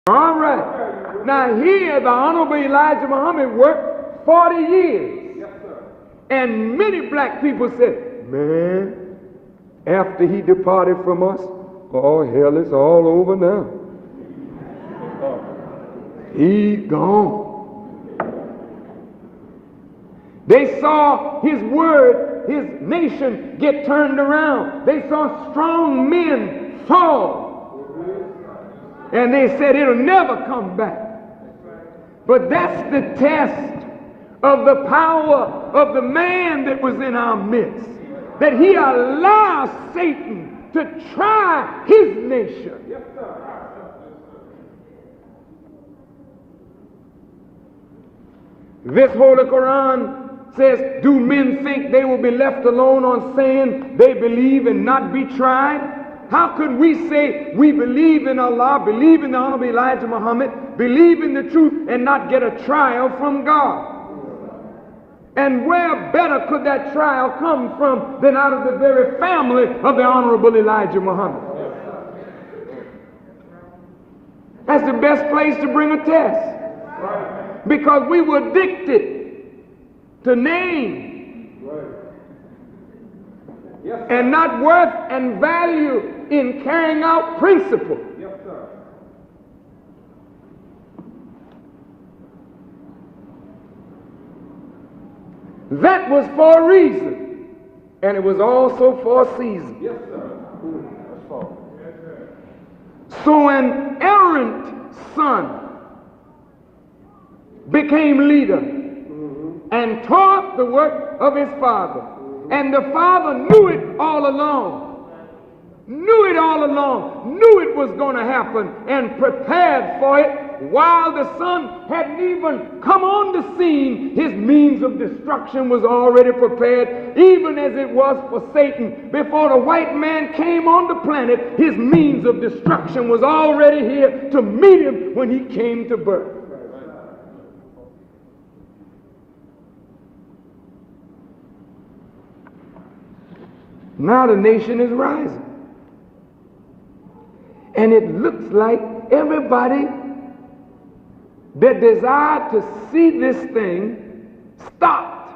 All right. Now here, the Honorable Elijah Muhammad worked 40 years. Yes, sir. And many black people said, man, after he departed from us, oh, hell, it's all over now. He's gone. They saw his word, his nation get turned around. They saw strong men fall. And they said it'll never come back. But that's the test of the power of the man that was in our midst. That he allows Satan to try his nation. Yes, sir. This Holy Quran says, do men think they will be left alone on saying they believe and not be tried? How could we say we believe in Allah, believe in the Honorable Elijah Muhammad, believe in the truth and not get a trial from God? And where better could that trial come from than out of the very family of the Honorable Elijah Muhammad? That's the best place to bring a test. Because we were addicted to name and not worth and value in carrying out principle. Yes, sir. That was for a reason, and it was also for a season. Yes, sir. That's false. So an errant son became leader and taught the work of his father. And the father knew it all along. Knew it all along. Knew it was going to happen and prepared for it while the son hadn't even come on the scene. His means of destruction was already prepared, even as it was for Satan. Before the white man came on the planet, his means of destruction was already here to meet him when he came to birth. Now the nation is rising. And it looks like everybody that desired to see this thing stopped.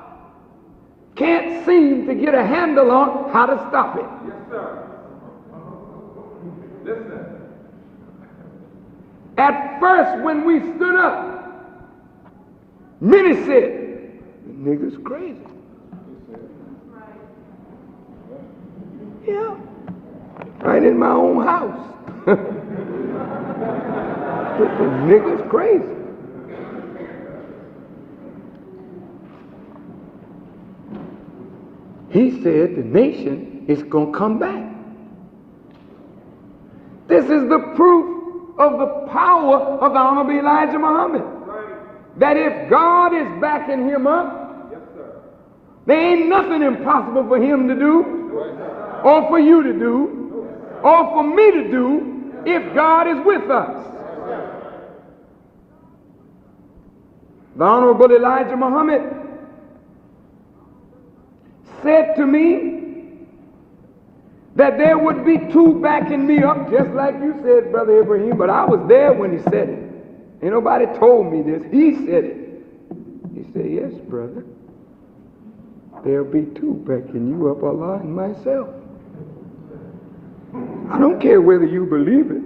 Can't seem to get a handle on how to stop it. Yes, sir. Listen. At first, when we stood up, many said, the nigga's crazy. Yeah, right in my own house. The nigga's crazy. He said the nation is going to come back. This is the proof of the power of the Honorable Elijah Muhammad. Right. That if God is backing him up, Yes, sir. there ain't nothing impossible for him to do, Right. or for you to do, or for me to do, if God is with us. The Honorable Elijah Muhammad said to me that there would be two backing me up, just like you said, Brother Ibrahim, but I was there when he said it. Ain't nobody told me this. He said it. He said, yes, brother. There'll be two backing you up, Allah and myself. I don't care whether you believe it.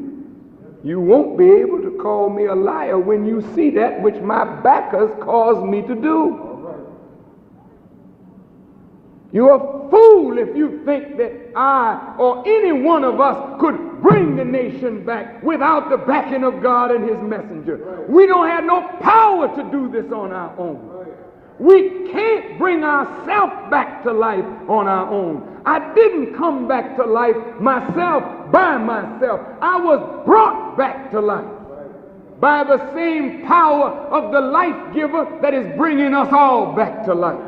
You won't be able to call me a liar when you see that which my backers caused me to do. You're a fool if you think that I or any one of us could bring the nation back without the backing of God and his messenger. We don't have no power to do this on our own. We can't bring ourselves back to life on our own. I didn't come back to life myself by myself. I was brought back to life by the same power of the life giver that is bringing us all back to life.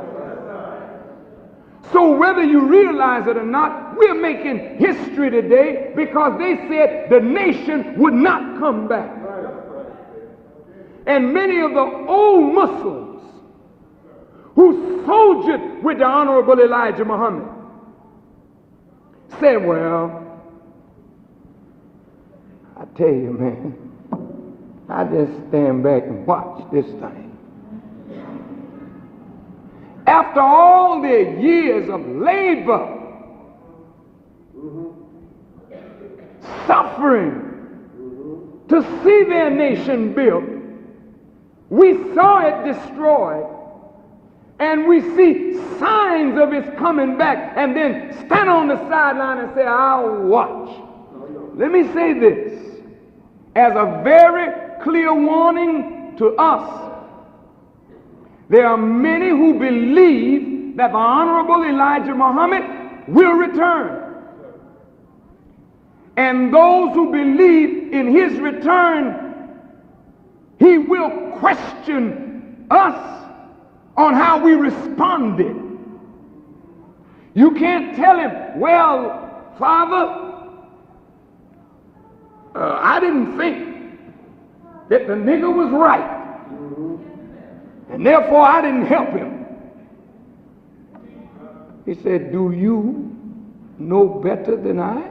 So whether you realize it or not, we're making history today because they said the nation would not come back. And many of the old Muslims who soldiered with the Honorable Elijah Muhammad said, well, I tell you, man, I just stand back and watch this thing. After all the years of labor, suffering to see their nation built, we saw it destroyed, and we see signs of its coming back, and then stand on the sideline and say, I'll watch. Let me say this as a very clear warning to us. There are many who believe that the Honorable Elijah Muhammad will return. And those who believe in his return, he will question us on how we responded. You can't tell him, well, Father, I didn't think that the nigger was right, and therefore I didn't help him. He said, do you know better than I?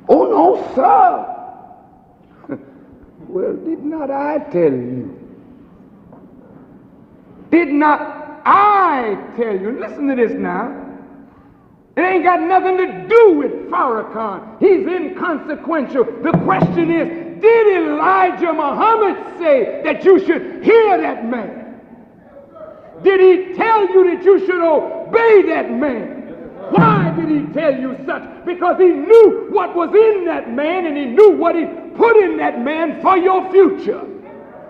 Oh, no, sir. Well, did not I tell you? Did not I tell you? Listen to this now. It ain't got nothing to do with Farrakhan. He's inconsequential. The question is, did Elijah Muhammad say that you should hear that man? Did he tell you that you should obey that man? Why did he tell you such? Because he knew what was in that man, and he knew what he put in that man for your future.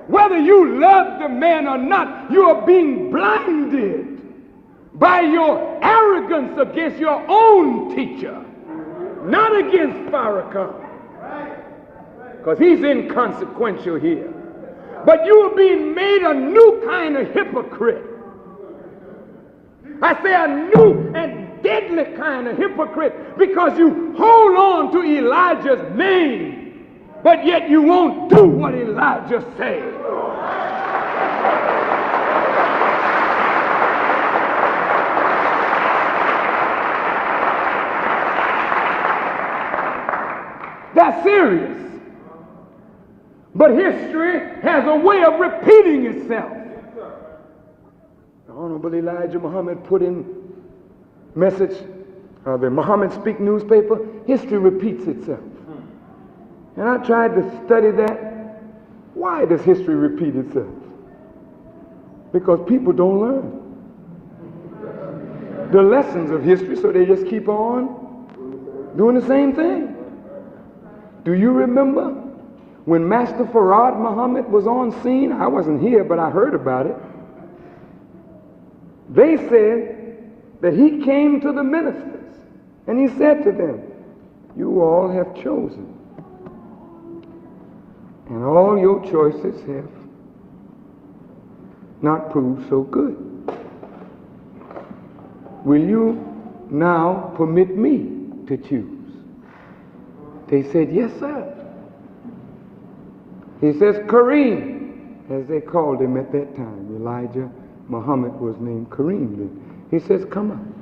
Whether you love the man or not, you are being blinded by your arrogance against your own teacher, not against Farrakhan, because he's inconsequential here. But you are being made a new kind of hypocrite. I say a new and deadly kind of hypocrite, because you hold on to Elijah's name, but yet you won't do what Elijah said. That's serious. But history has a way of repeating itself. The Honorable Elijah Muhammad put in message, the Muhammad Speak newspaper, history repeats itself. And I tried to study that. Why does history repeat itself? Because people don't learn the lessons of history, so they just keep on doing the same thing. Do you remember when Master P.O.W.E.R Muhammad was on scene? I wasn't here, but I heard about it. They said that he came to the ministers and he said to them, you all have chosen, and all your choices have not proved so good. Will you now permit me to choose? They said, yes, sir. He says, Kareem, as they called him at that time. Elijah Muhammad was named Kareem then. He says, come on.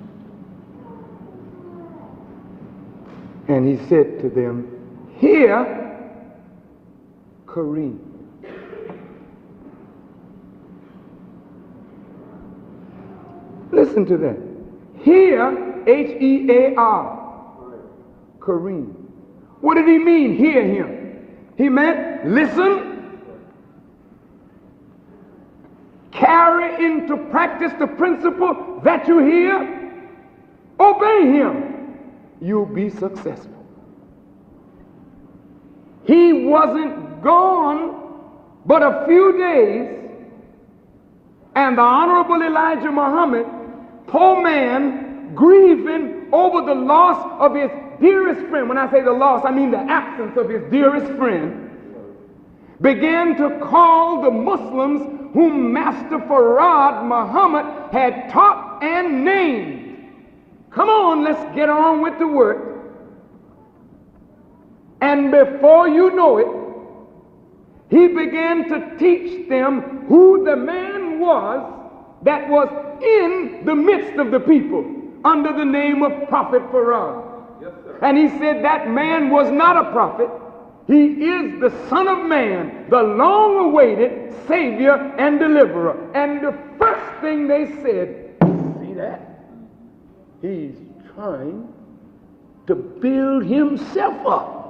And he said to them, hear Kareem. Listen to that. Hear, H-E-A-R, Kareem. What did he mean, hear him? He meant listen, carry into practice the principle that you hear, obey him, you'll be successful. He wasn't gone but a few days, and the Honorable Elijah Muhammad, poor man, grieving over the loss of his dearest friend. When I say the loss, I mean the absence of his dearest friend, began to call the Muslims whom Master P.O.W.E.R Muhammad had taught and named. Come on, let's get on with the work. And before you know it, he began to teach them who the man was that was in the midst of the people under the name of Prophet P.O.W.E.R. And he said that man was not a prophet. He is the Son of Man, the long-awaited Savior and Deliverer. And the first thing they said, see that? He's trying to build himself up.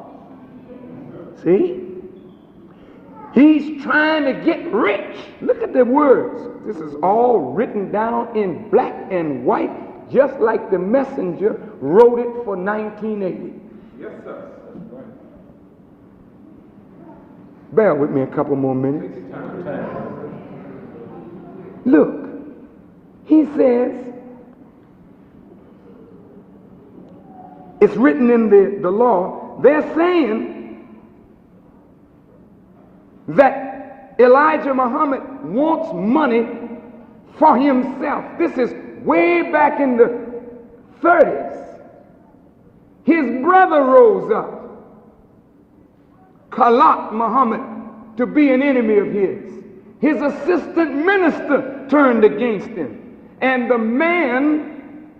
See? He's trying to get rich. Look at the words. This is all written down in black and white, just like the messenger wrote it for 1980. Yes, sir. Bear with me a couple more minutes. Look, he says, it's written in the law, they're saying that Elijah Muhammad wants money for himself. This is way back in the 30s. His brother rose up, Khalid Muhammad, to be an enemy of his. His assistant minister turned against him. And the man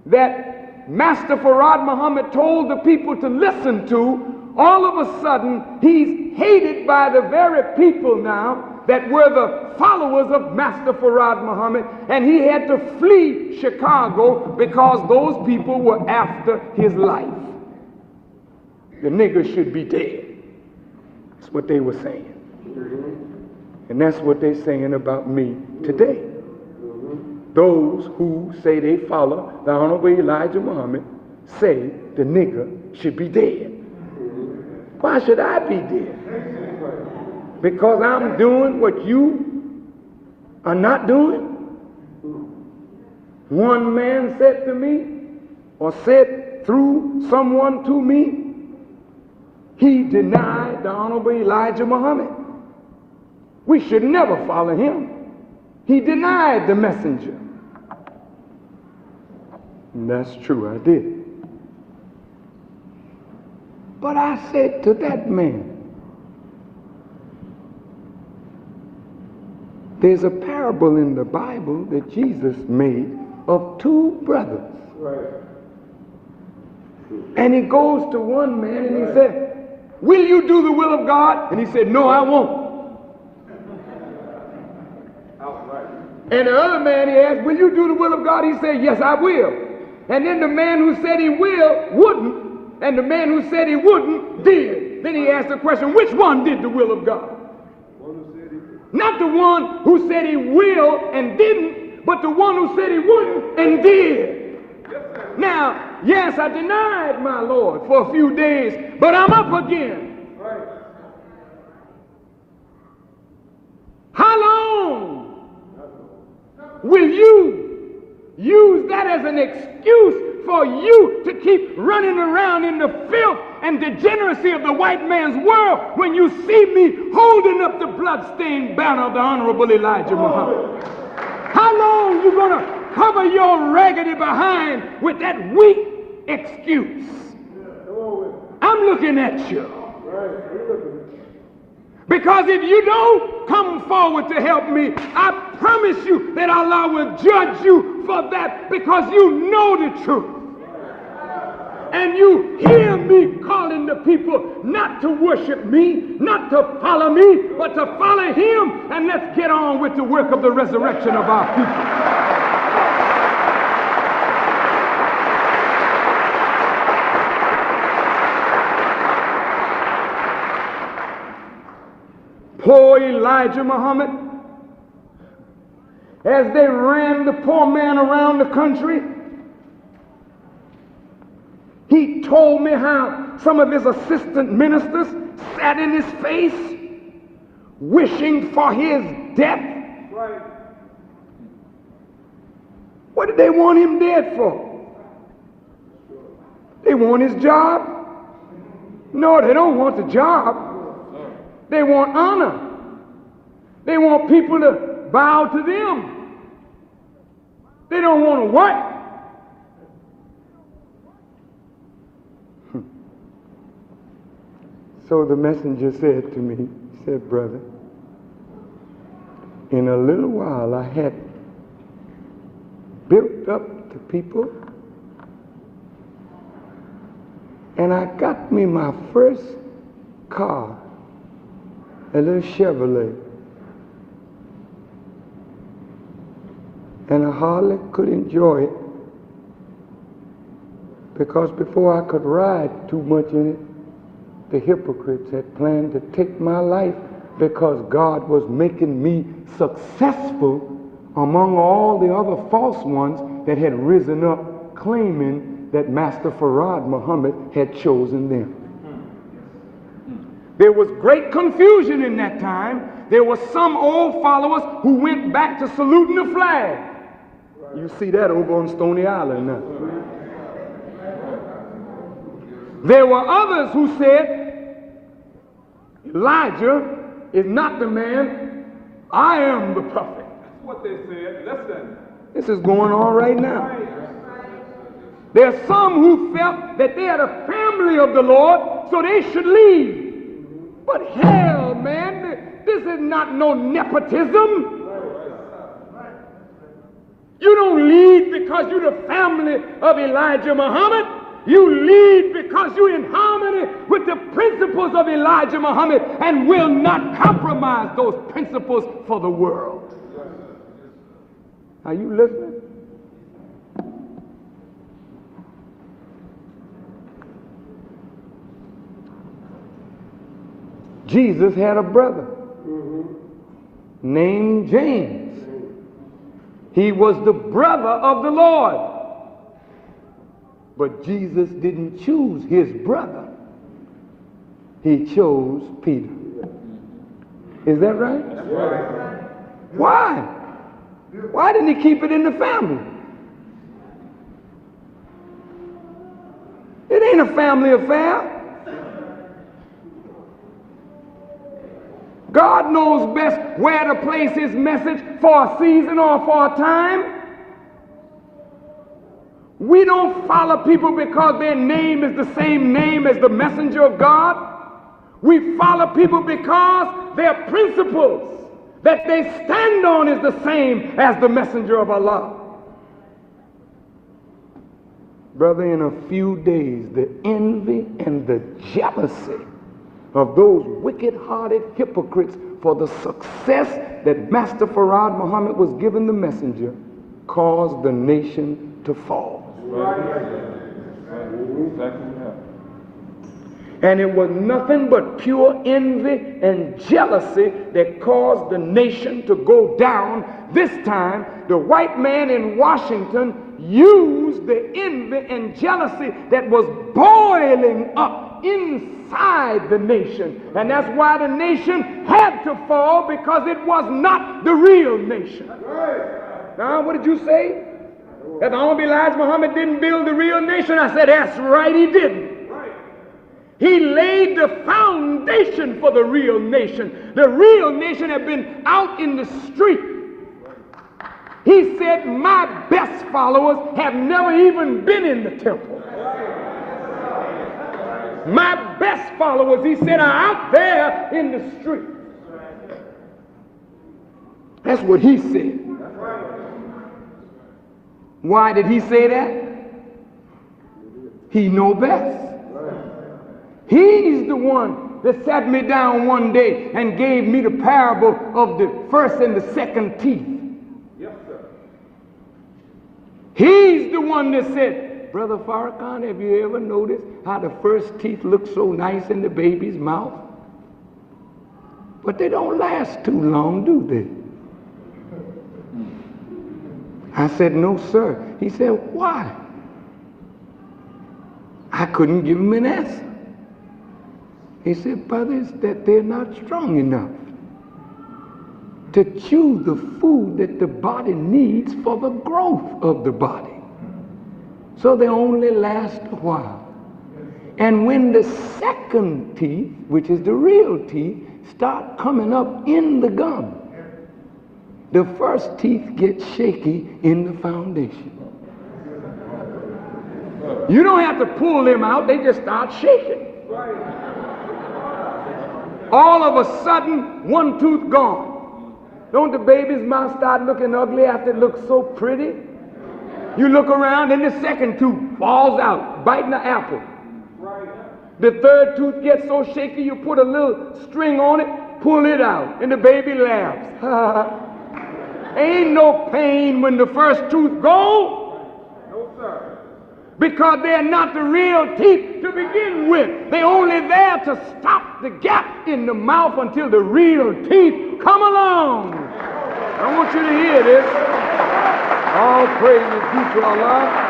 that Master Farad Muhammad told the people to listen to, all of a sudden he's hated by the very people now that were the followers of Master Farad Muhammad, and he had to flee Chicago because those people were after his life. The nigger should be dead. That's what they were saying. And that's what they're saying about me today. Those who say they follow the Honorable Elijah Muhammad say the nigger should be dead. Why should I be dead? Because I'm doing what you are not doing? One man said to me, or said through someone to me, he denied the Honorable Elijah Muhammad. We should never follow him. He denied the messenger. And that's true, I did. But I said to that man, there's a parable in the Bible that Jesus made of two brothers. Right. And he goes to one man and he said, will you do the will of God? And he said, no, I won't. Outright. And the other man, he asked, will you do the will of God? He said, yes, I will. And then the man who said he will wouldn't, and the man who said he wouldn't did. Then he asked the question, which one did the will of God? One who said he did. Not the one who said he will and didn't, but the one who said he wouldn't and did. Yes, sir. Now, yes, I denied my Lord for a few days, but I'm up again. Right. How long will you use that as an excuse for you to keep running around in the filth and degeneracy of the white man's world when you see me holding up the bloodstained banner of the Honorable Elijah Muhammad? How long you gonna cover your raggedy behind with that weak excuse? I'm looking at you. Because if you don't come forward to help me, I promise you that Allah will judge you for that, because you know the truth. And you hear me calling the people not to worship me, not to follow me, but to follow him. And let's get on with the work of the resurrection of our people. Poor Elijah Muhammad, as they ran the poor man around the country, he told me how some of his assistant ministers sat in his face wishing for his death. Right. What did they want him dead for? They want his job? No, they don't want the job. They want honor. They want people to bow to them. They don't want to work. So the messenger said to me, he said, brother, in a little while I had built up the people, and I got me my first car, a little Chevrolet, and I hardly could enjoy it because before I could ride too much in it, the hypocrites had planned to take my life because God was making me successful among all the other false ones that had risen up claiming that Master Farad Muhammad had chosen them. There was great confusion in that time. There were some old followers who went back to saluting the flag. You see that over on Stony Island now. There were others who said, Elijah is not the man, I am the prophet. That's what they said. Listen. This is going on right now. There are some who felt that they had a family of the Lord, so they should leave. But hell, man, this is not no nepotism. You don't lead because you're the family of Elijah Muhammad. You lead because you're in harmony with the principles of Elijah Muhammad and will not compromise those principles for the world. Are you listening? Jesus had a brother named James. He was the brother of the Lord. But Jesus didn't choose his brother. He chose Peter. Is that right? That's right. Why? Why didn't he keep it in the family? It ain't a family affair. God knows best where to place his message for a season or for a time. We don't follow people because their name is the same name as the messenger of God. We follow people because their principles that they stand on is the same as the messenger of Allah. Brother, in a few days, the envy and the jealousy of those wicked-hearted hypocrites for the success that Master Farad Muhammad was giving the messenger caused the nation to fall. And it was nothing but pure envy and jealousy that caused the nation to go down. This time, the white man in Washington used the envy and jealousy that was boiling up inside the nation. And that's why the nation had to fall, because it was not the real nation. Now, what did you say? That the Honorable Elijah Muhammad didn't build the real nation? I said, that's right, he didn't. He laid the foundation for the real nation. The real nation had been out in the street. He said, my best followers have never even been in the temple. My best followers, he said, are out there in the street. That's what he said. Why did he say that? He know best. He's the one that sat me down one day and gave me the parable of the first and the second teeth. Yes, sir. He's the one that said, Brother Farrakhan, have you ever noticed how the first teeth look so nice in the baby's mouth? But they don't last too long, do they? I said, no, sir. He said, why? I couldn't give him an answer. He said, brother, it's that they're not strong enough to chew the food that the body needs for the growth of the body. So they only last a while. And when the second teeth, which is the real teeth, start coming up in the gum, the first teeth get shaky in the foundation. You don't have to pull them out, they just start shaking. All of a sudden, one tooth gone. Don't the baby's mouth start looking ugly after it looks so pretty? You look around and the second tooth falls out, biting the apple. The third tooth gets so shaky, you put a little string on it, pull it out, and the baby laughs. Ain't no pain when the first tooth goes. No, sir. Because they're not the real teeth to begin with. They're only there to stop the gap in the mouth until the real teeth come along. I want you to hear this. All praise is due to Allah.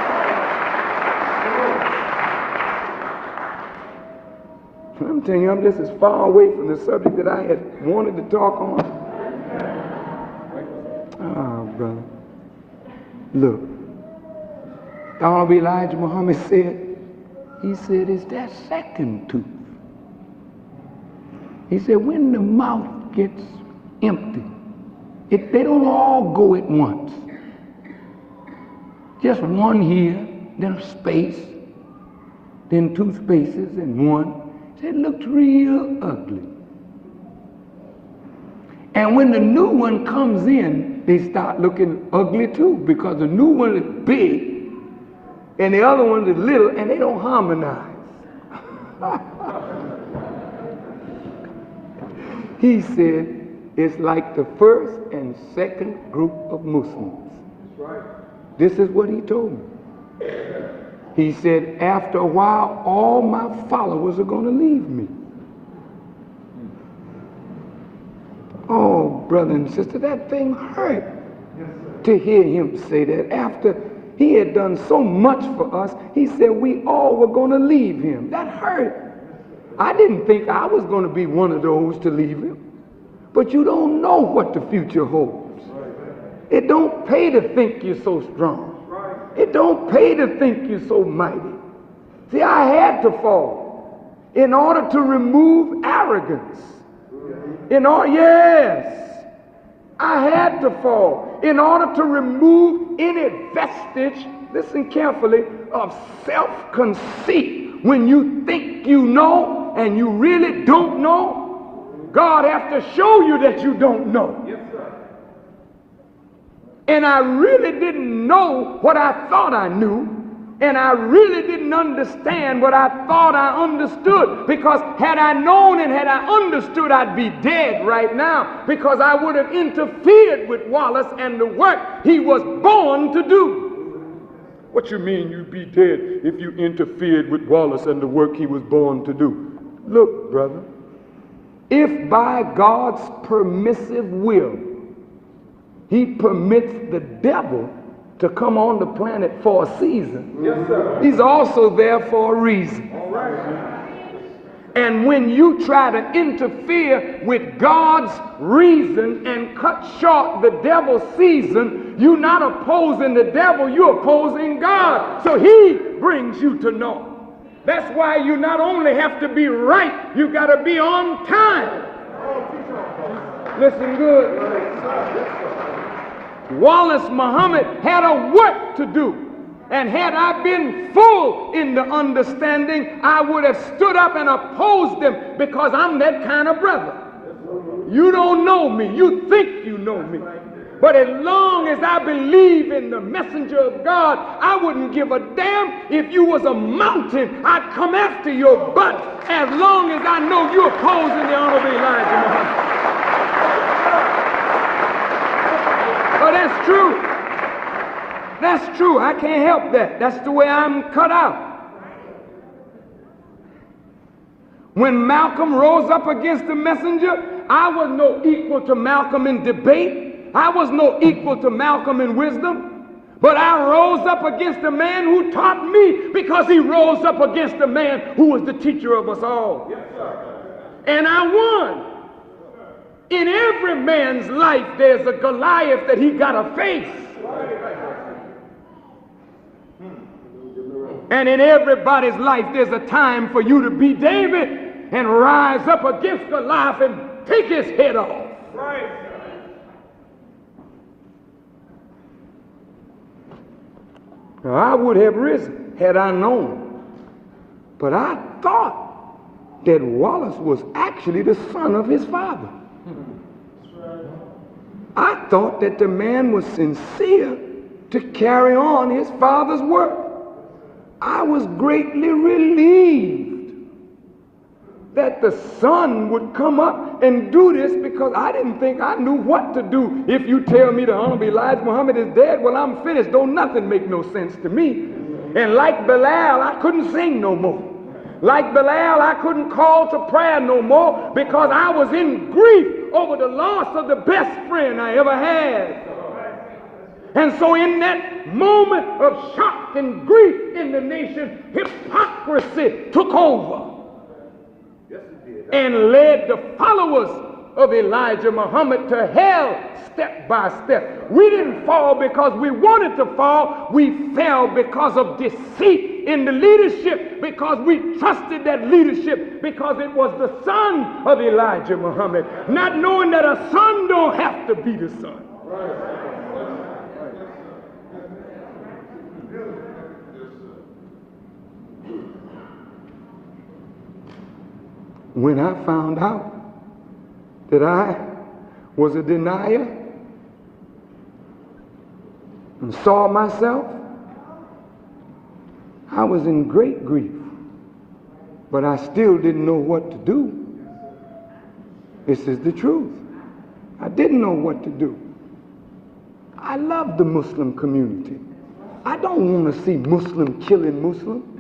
I'm telling you, I'm just as far away from the subject that I had wanted to talk on. Oh, brother. Look. Honorable Elijah Muhammad said, he said, it's that second tooth. He said, when the mouth gets empty, they don't all go at once. Just one here, then a space, then two spaces and one. It looked real ugly. And when the new one comes in, they start looking ugly too, because the new one is big and the other one is little, and they don't harmonize. He said, it's like the first and second group of Muslims. That's right. This is what he told me. He said, after a while, all my followers are going to leave me. Oh, brother and sister, that thing hurt to hear him say that. After he had done so much for us, he said we all were going to leave him. That hurt. I didn't think I was going to be one of those to leave him. But you don't know what the future holds. It don't pay to think you're so strong. It don't pay to think you're so mighty. See, I had to fall in order to remove arrogance. Yes, I had to fall in order to remove any vestige, listen carefully, of self-conceit. When you think you know and you really don't know, God has to show you that you don't know. Yes, sir. And I really didn't know what I thought I knew, and I really didn't understand what I thought I understood, because had I known and had I understood, I'd be dead right now, because I would have interfered with Wallace and the work he was born to do. What you mean you'd be dead if you interfered with Wallace and the work he was born to do? Look, brother, if by God's permissive will he permits the devil to come on the planet for a season, Yes, sir. he's also there for a reason. All right. And when you try to interfere with God's reason and cut short the devil's season, you're not opposing the devil, you're opposing God. So he brings you to know. That's why you not only have to be right, you got to be on time. Listen good. Wallace Muhammad had a work to do. And had I been full in the understanding, I would have stood up and opposed them, because I'm that kind of brother. You don't know me. You think you know me. But as long as I believe in the messenger of God, I wouldn't give a damn if you was a mountain. I'd come after your butt as long as I know you're opposing the Honorable Elijah Muhammad. Oh, that's true. That's true. I can't help that. That's the way I'm cut out. When Malcolm rose up against the messenger, I was no equal to Malcolm in debate. I was no equal to Malcolm in wisdom. But I rose up against a man who taught me, because he rose up against a man who was the teacher of us all. Yes, sir. And I won. In every man's life, there's a Goliath that he got to face. And in everybody's life, there's a time for you to be David and rise up against Goliath and take his head off. Right. Now, I would have risen had I known. But I thought that Wallace was actually the son of his father. I thought that the man was sincere to carry on his father's work. I was greatly relieved that the Son would come up and do this, because I didn't think I knew what to do. If you tell me the Honorable Elijah Muhammad is dead, well, I'm finished. Don't nothing make no sense to me. And like Bilal, I couldn't sing no more. Like Bilal, I couldn't call to prayer no more, because I was in grief over the loss of the best friend I ever had. And so in that moment of shock and grief in the nation, hypocrisy took over and led the followers of Elijah Muhammad to hell step by step. We didn't fall because we wanted to fall. We fell because of deceit in the leadership, because we trusted that leadership because it was the son of Elijah Muhammad, not knowing that a son don't have to be the son. When I found out that I was a denier and saw myself, I was in great grief, but I still didn't know what to do. This is the truth. I didn't know what to do. I love the Muslim community. I don't want to see Muslim killing Muslim.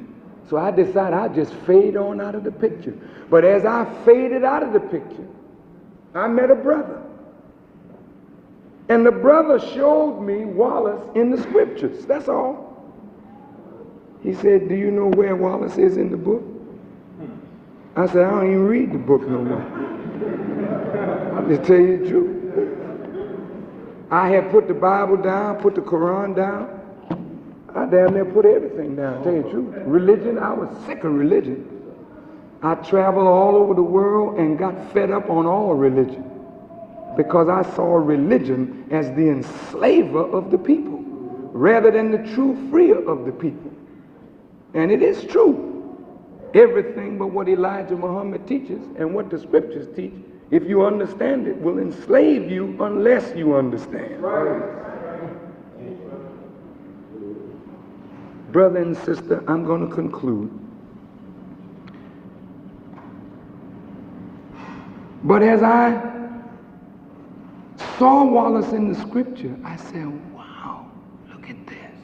So I decided I'd just fade on out of the picture. But as I faded out of the picture, I met a brother. And the brother showed me Wallace in the scriptures. That's all. He said, do you know where Wallace is in the book? I said, I don't even read the book no more. I'll just tell you the truth. I had put the Bible down, put the Quran down. I damn near put everything down, tell you the truth. Religion, I was sick of religion. I traveled all over the world and got fed up on all religion, because I saw religion as the enslaver of the people rather than the true freer of the people. And it is true. Everything but what Elijah Muhammad teaches and what the scriptures teach, if you understand it, will enslave you unless you understand. Brother and sister, I'm going to conclude. But as I saw Wallace in the scripture, I said, wow, look at this.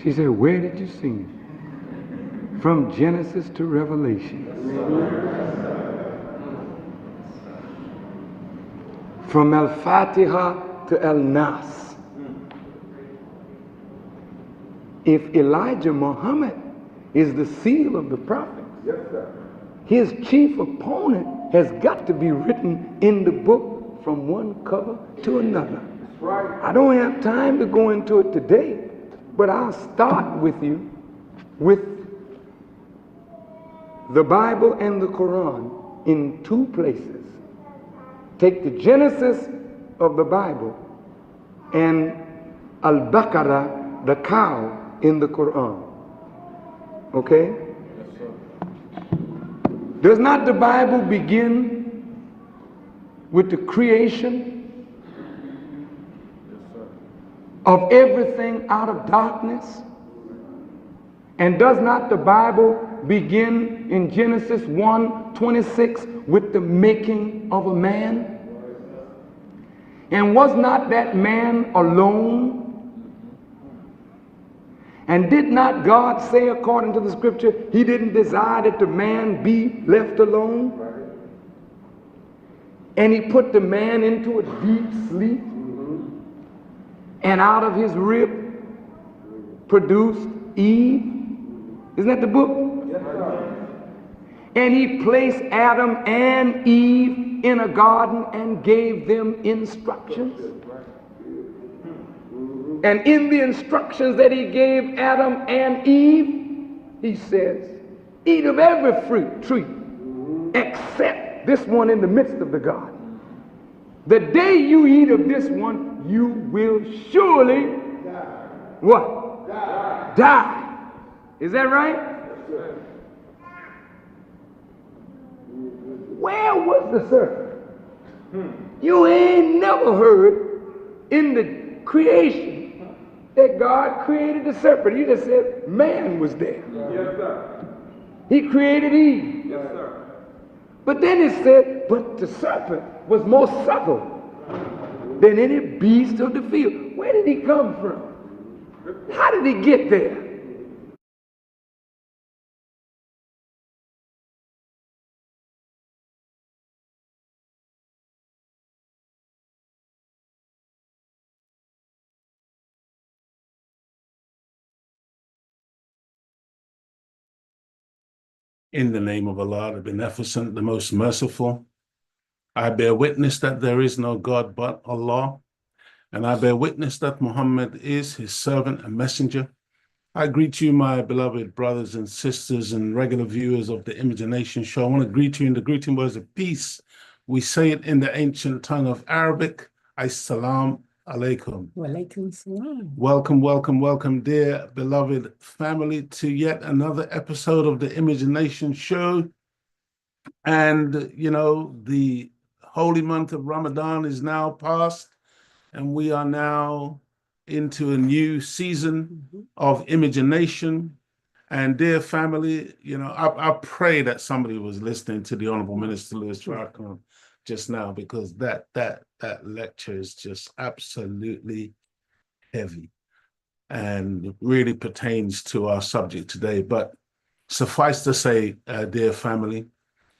She said, where did you see it? From Genesis to Revelation. From Al-Fatiha to Al-Nas. If Elijah Muhammad is the seal of the prophets, yes, sir, his chief opponent has got to be written in the book from one cover to another. Right. I don't have time to go into it today, but I'll start with you with the Bible and the Quran in two places. Take the Genesis of the Bible and Al-Baqarah, the cow, in the Quran. Okay? Yes, sir. Does not the Bible begin with the creation of everything out of darkness? And does not the Bible begin in Genesis 1:26 with the making of a man? And was not that man alone? And did not God say, according to the scripture, he didn't desire that the man be left alone? And he put the man into a deep sleep, and out of his rib produced Eve. Isn't that the book? And he placed Adam and Eve in a garden and gave them instructions. And in the instructions that he gave Adam and Eve, he says, eat of every fruit tree except this one in the midst of the garden. The day you eat of this one, you will surely what? Die. Is that right? Where was the serpent? You ain't never heard in the creation that God created the serpent. He just said man was there. Yes, sir. He created Eve. Yes, sir. But then it said, but the serpent was more subtle than any beast of the field. Where did he come from? How did he get there? In the name of Allah, the Beneficent, the Most Merciful, I bear witness that there is no God but Allah, and I bear witness that Muhammad is his servant and messenger. I greet you, my beloved brothers and sisters and regular viewers of the Image and Nation show. I want to greet you in the greeting words of peace. We say it in the ancient tongue of Arabic, Assalamu alaikum. Walaikum salam. Welcome, welcome, welcome, dear beloved family, to yet another episode of the Image and Nation show. And, you know, the holy month of Ramadan is now past, and we are now into a new season of Image and Nation. And dear family, you know, I pray that somebody was listening to the Honorable Minister Louis Farrakhan just now, because that lecture is just absolutely heavy and really pertains to our subject today. But suffice to say, dear family,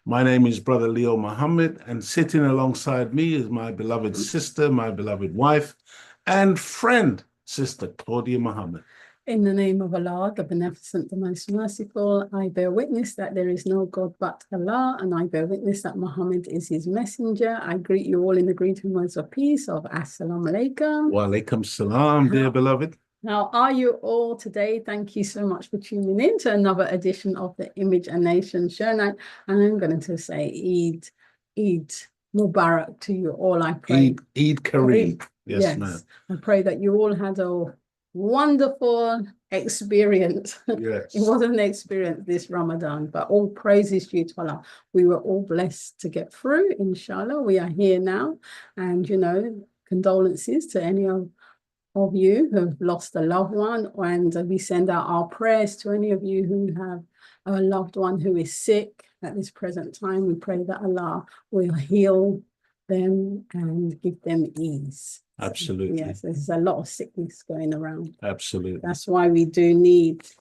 my name is Brother Leo Muhammad, and sitting alongside me is my beloved sister, my beloved wife, and friend, Sister Claudia Muhammad. In the name of Allah, the Beneficent, the Most Merciful, I bear witness that there is no God but Allah, and I bear witness that Muhammad is his messenger. I greet you all in the greeting words of peace of Assalamu alaikum. Wa alaikum salam, dear beloved. How are you all today? Thank you so much for tuning in to another edition of the Image and Nation show. And I'm going to say Eid Mubarak to you all, I pray. Eid Kareem. Eid. Yes, ma'am. I pray that you all had a wonderful experience. Yes. It wasn't an experience this Ramadan, but all praises due to Allah. We were all blessed to get through, inshallah. We are here now. And, you know, condolences to any of you who have lost a loved one, and we send out our prayers to any of you who have a loved one who is sick at this present time. We pray that Allah will heal them and give them ease. Absolutely. Yes, there's a lot of sickness going around. Absolutely. That's why we do need to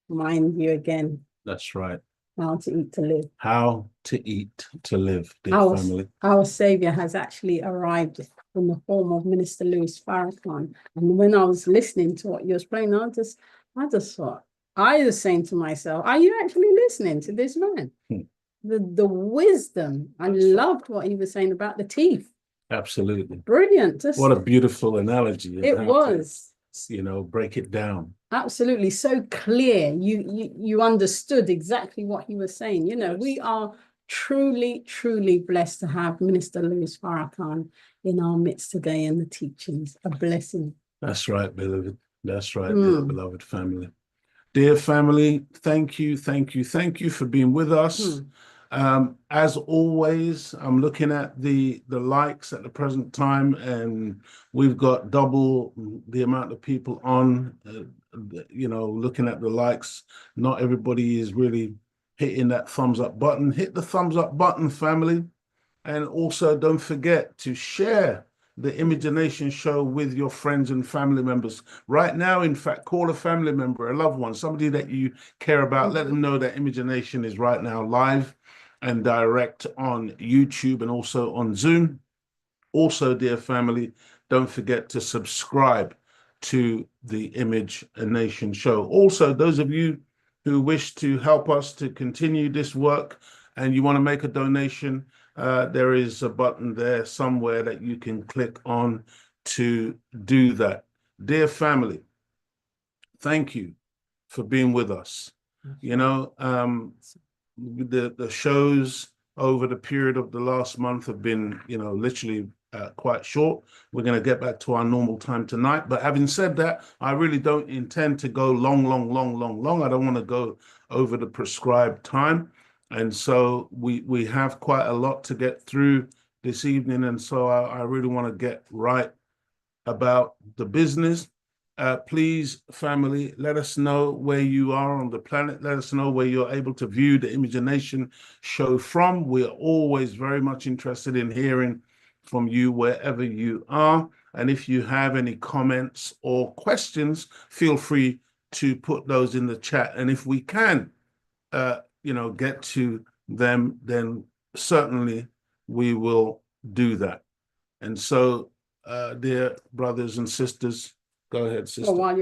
remind you again That's right. how to eat to live. How to eat to live, dear family. Our Savior has actually arrived in the form of Minister Louis Farrakhan. And when I was listening to what you was playing, I just thought, I was saying to myself, are you actually listening to this man? The wisdom. I loved what he was saying about the teeth. Absolutely. Brilliant. What a beautiful analogy. It was. You know, break it down. Absolutely. So clear. You understood exactly what he was saying. You know, we are truly, truly blessed to have Minister Louis Farrakhan in our midst today, and the teachings. A blessing. That's right, beloved. That's right, dear beloved family. Dear family, thank you for being with us. As always, I'm looking at the likes at the present time, and we've got double the amount of people on, you know, looking at the likes. Not everybody is really hitting that thumbs up button. Hit the thumbs up button, family. And also don't forget to share the Image and Nation show with your friends and family members. Right now, in fact, call a family member, a loved one, somebody that you care about. Let them know that Image and Nation is right now live and direct on YouTube and also on Zoom. Also, dear family, don't forget to subscribe to the Image and Nation show. Also, those of you who wish to help us to continue this work and you want to make a donation, there is a button there somewhere that you can click on to do that. Dear family, thank you for being with us. You know, the shows over the period of the last month have been, you know, literally quite short. We're going to get back to our normal time tonight. But having said that, I really don't intend to go long. I don't want to go over the prescribed time. And so we have quite a lot to get through this evening. And so I really want to get right about the business. Please, family, let us know where you are on the planet. Let us know where you're able to view the Image of Nation show from. We're always very much interested in hearing from you wherever you are. And if you have any comments or questions, feel free to put those in the chat. And if we can, get to them, then certainly we will do that. And so, dear brothers and sisters, go ahead, sister. Well,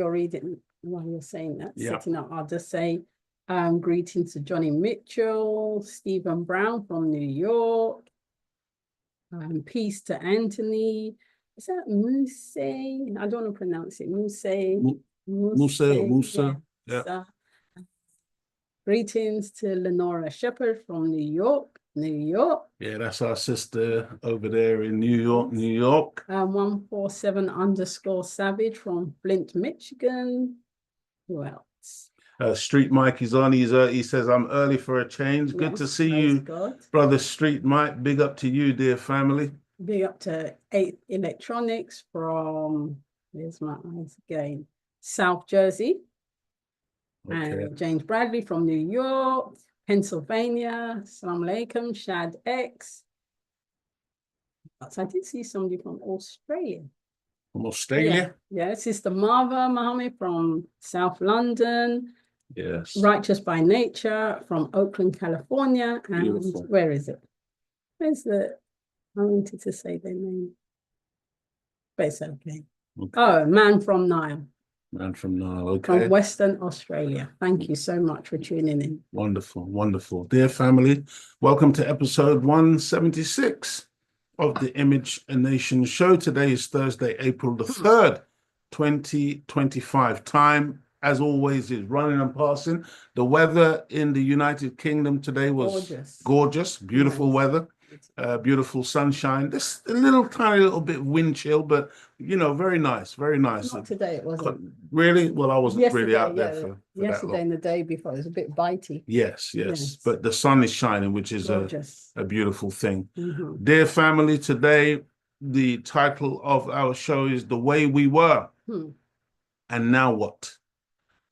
while you're saying that, setting up, I'll just say greetings to Johnny Mitchell, Stephen Brown from New York, peace to Anthony. Is that Muse? I don't want to pronounce it. Musa. Yeah. Greetings to Lenora Shepherd from New York. Yeah, that's our sister over there in New York. 147_Savage from Flint, Michigan. Who else? Street Mike is on. He says, I'm early for a change. Good to see you, brother Street Mike. Big up to you, dear family. Big up to 8 Electronics from, where's my eyes again? South Jersey. Okay. And James Bradley from New York, Pennsylvania. Assalamu alaikum, Shad X. So I did see somebody from Australia. From Australia? Yeah, Sister Marva Mohammed from South London. Yes. Righteous by Nature from Oakland, California. And Beautiful. where is it? I wanted to say their name. But it's okay. Oh, Man from Nile. Man from Nile, okay. From Western Australia. Thank you so much for tuning in. Wonderful, wonderful. Dear family, welcome to episode 176 of the Image and Nation show. Today is Thursday, April the 3rd, 2025. Time, as always, is running and passing. The weather in the United Kingdom today was gorgeous, beautiful weather. Beautiful sunshine. This a tiny little bit of wind chill, but very nice, very nice. Not today, it wasn't. Really? Well, I wasn't really out there for yesterday and the day before. It was a bit bitey. Yes. But the sun is shining, which is a beautiful thing. Dear family, today the title of our show is The Way We Were. And Now What?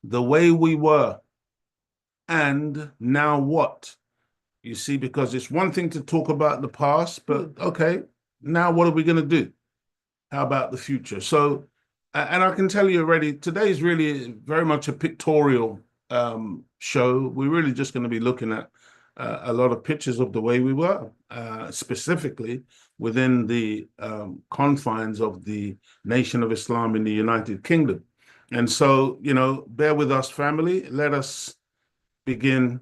The Way We Were and Now What? You see, because it's one thing to talk about the past, but okay, now what are we going to do? How about the future? So, and I can tell you already, today is really very much a pictorial show. We're really just going to be looking at a lot of pictures of the way we were, specifically within the confines of the Nation of Islam in the United Kingdom. And so, bear with us, family. Let us begin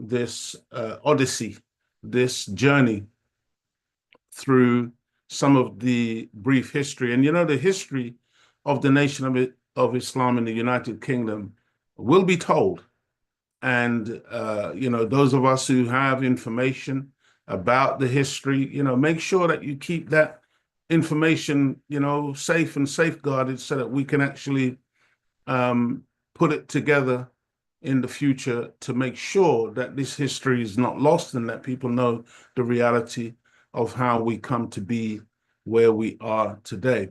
this odyssey, this journey through some of the brief history. And the history of the Nation of Islam in the United Kingdom will be told. And those of us who have information about the history, make sure that you keep that information safe and safeguarded so that we can actually put it together in the future to make sure that this history is not lost and that people know the reality of how we come to be where we are today.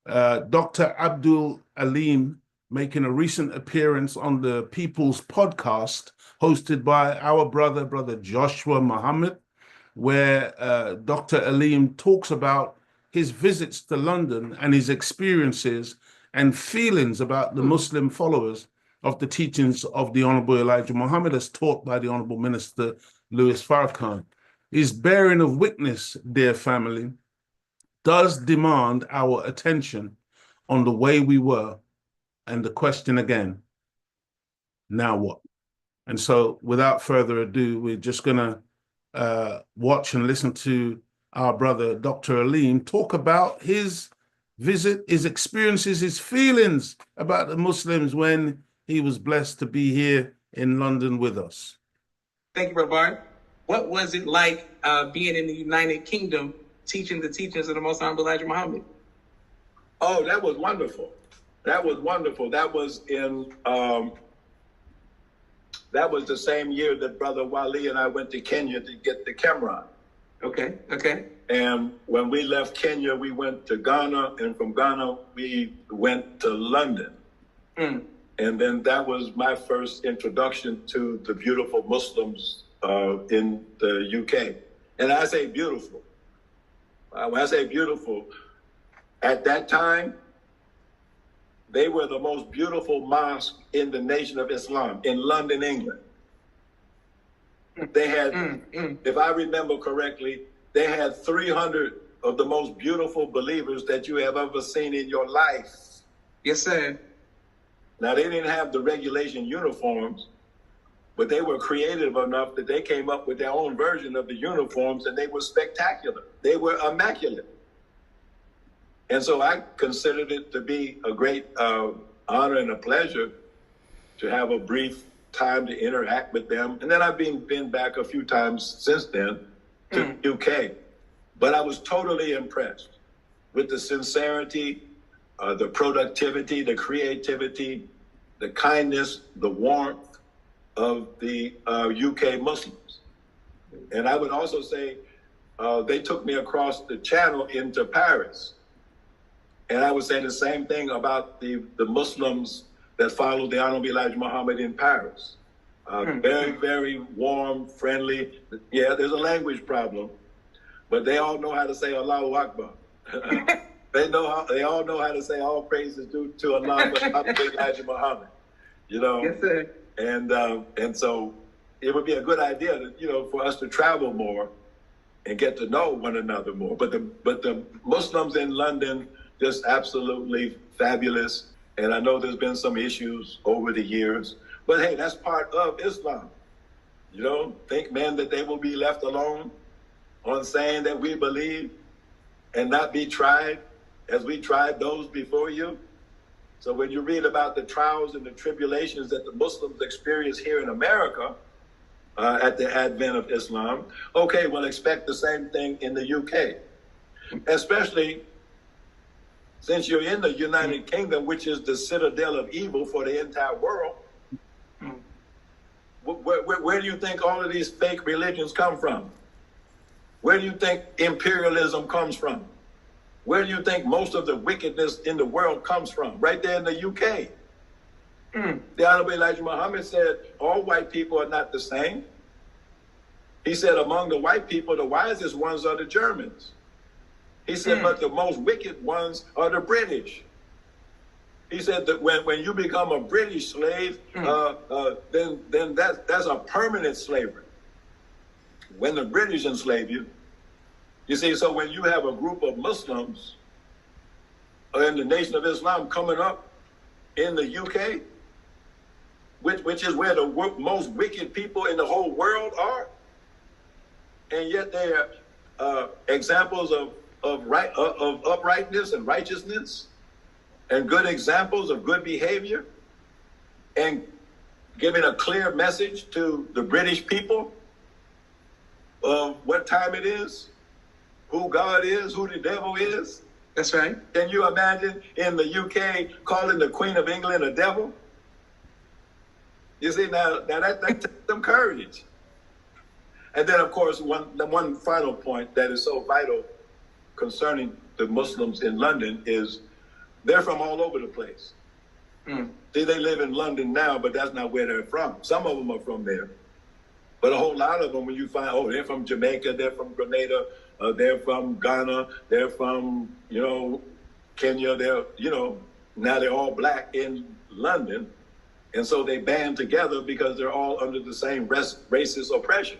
Dr. Abdul Aleem making a recent appearance on the People's Podcast hosted by our brother Joshua Muhammad, where Dr. Aleem talks about his visits to London and his experiences and feelings about the Muslim followers of the teachings of the Honorable Elijah Muhammad as taught by the Honorable Minister Louis Farrakhan. His bearing of witness, dear family, does demand our attention on the way we were and the question again, now what? And so without further ado, we're just going to watch and listen to our brother, Dr. Aleem, talk about his visit, his experiences, his feelings about the Muslims when he was blessed to be here in London with us. Thank you, Brother Barton. What was it like being in the United Kingdom, teaching the teachings of the Most Honorable Elijah Muhammad? Oh, that was wonderful. That was wonderful. That was in, that was the same year that Brother Wali and I went to Kenya to get the Cameron. Okay, okay. And when we left Kenya, we went to Ghana, and from Ghana, we went to London. Mm. And then that was my first introduction to the beautiful Muslims in the UK. And I say beautiful. When I say beautiful, at that time, they were the most beautiful mosque in the nation of Islam, in London, England. They had, if I remember correctly, they had 300 of the most beautiful believers that you have ever seen in your life. Yes, sir. Now, they didn't have the regulation uniforms, but they were creative enough that they came up with their own version of the uniforms, and they were spectacular. They were immaculate. And so I considered it to be a great honor and a pleasure to have a brief time to interact with them. And then I've been back a few times since then to the UK. But I was totally impressed with the sincerity, the productivity, the creativity, the kindness, the warmth of the UK Muslims. And I would also say they took me across the channel into Paris. And I would say the same thing about the Muslims that followed the Honorable Elijah Muhammad in Paris. Very, very warm, friendly. Yeah, there's a language problem, but they all know how to say Allahu Akbar. They all know how to say all praises due to Allah, Elijah Muhammad. You know. Yes, sir. And so it would be a good idea to, for us to travel more and get to know one another more. But the Muslims in London, just absolutely fabulous. And I know there's been some issues over the years, but hey, that's part of Islam. You don't think, man, that they will be left alone on saying that we believe and not be tried as we tried those before you. So when you read about the trials and the tribulations that the Muslims experience here in America at the advent of Islam, okay, well, expect the same thing in the UK, especially since you're in the United Kingdom, which is the citadel of evil for the entire world. Where do you think all of these fake religions come from? Where do you think imperialism comes from? Where do you think most of the wickedness in the world comes from? Right there in the UK. The Honorable Elijah Muhammad said, all white people are not the same. He said, among the white people, the wisest ones are the Germans. He said, but the most wicked ones are the British. He said that when you become a British slave, then that's a permanent slavery. When the British enslave you, you see, so when you have a group of Muslims in the Nation of Islam coming up in the UK, which is where the most wicked people in the whole world are, and yet they are examples of uprightness and righteousness and good examples of good behavior, and giving a clear message to the British people of what time it is, who God is, who the devil is. That's right. Can you imagine in the UK calling the Queen of England a devil? You see, now that takes some courage. And then, of course, one final point that is so vital concerning the Muslims in London is they're from all over the place. See, they live in London now, but that's not where they're from. Some of them are from there. But a whole lot of them, when you find, they're from Jamaica, they're from Grenada, they're from Ghana, they're from, Kenya, now they're all black in London. And so they band together because they're all under the same racist oppression.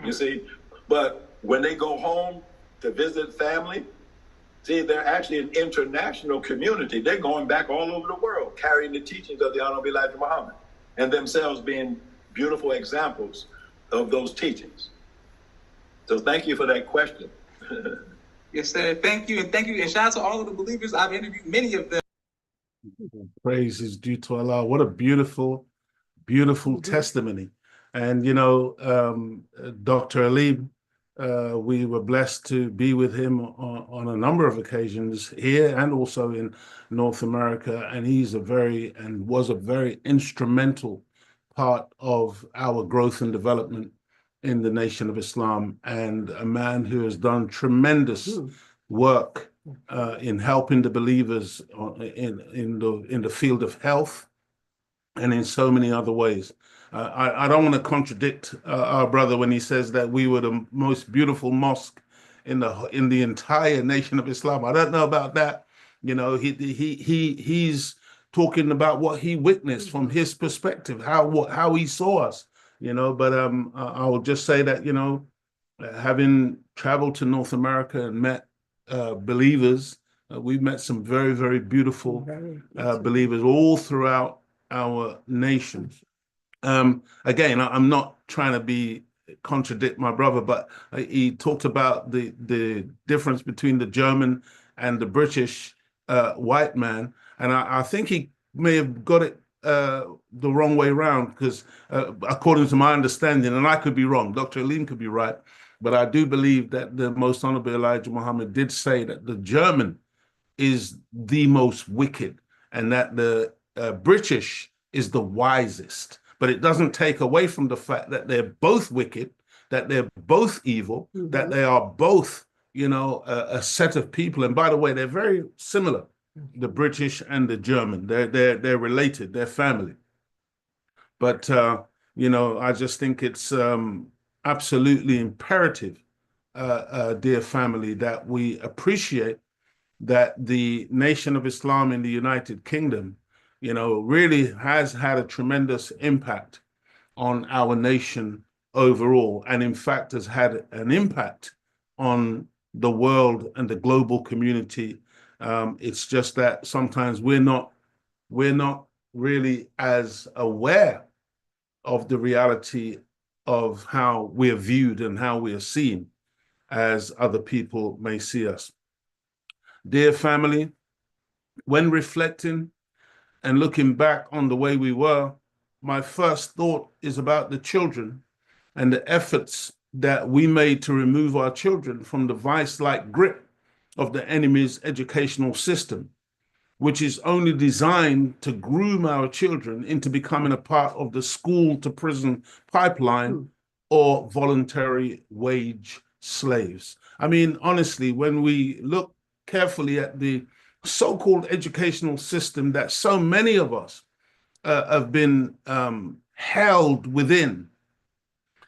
You see? But when they go home to visit family, see, they're actually an international community. They're going back all over the world, carrying the teachings of the Honorable Elijah Muhammad, and themselves being beautiful examples of those teachings. So thank you for that question. Yes, sir. Thank you. And thank you. And shout out to all of the believers. I've interviewed many of them. Praise is due to Allah. What a beautiful, beautiful testimony. And, Dr. Alib, we were blessed to be with him on a number of occasions here and also in North America. And was a very instrumental part of our growth and development in the Nation of Islam, and a man who has done tremendous work in helping the believers in the field of health and in so many other ways. I don't want to contradict our brother when he says that we were the most beautiful mosque in the entire Nation of Islam. I don't know about that. You know, he's talking about what he witnessed from his perspective, how he saw us. You know, but I will just say that, you know, having traveled to North America and met believers, we've met some very, very beautiful believers all throughout our nation. Again, I'm not trying to contradict my brother, but he talked about the difference between the German and the British white man, and I think he may have got it the wrong way around, because according to my understanding, and I could be wrong, Dr. Alim could be right, but I do believe that the Most Honorable Elijah Muhammad did say that the German is the most wicked, and that the British is the wisest. But it doesn't take away from the fact that they're both wicked, that they're both evil, that they are both, you know, a set of people. And by the way, they're very similar, the British and the German. They're related, they're family. But you know, I just think it's absolutely imperative, dear family, that we appreciate that the Nation of Islam in the United Kingdom, you know, really has had a tremendous impact on our nation overall, and in fact has had an impact on the world and the global community. It's just that sometimes we're not really as aware of the reality of how we are viewed and how we are seen as other people may see us. Dear family, when reflecting and looking back on the way we were, my first thought is about the children and the efforts that we made to remove our children from the vice-like grip of the enemy's educational system, which is only designed to groom our children into becoming a part of the school-to-prison pipeline or voluntary wage slaves. I mean, honestly, when we look carefully at the so-called educational system that so many of us have been held within,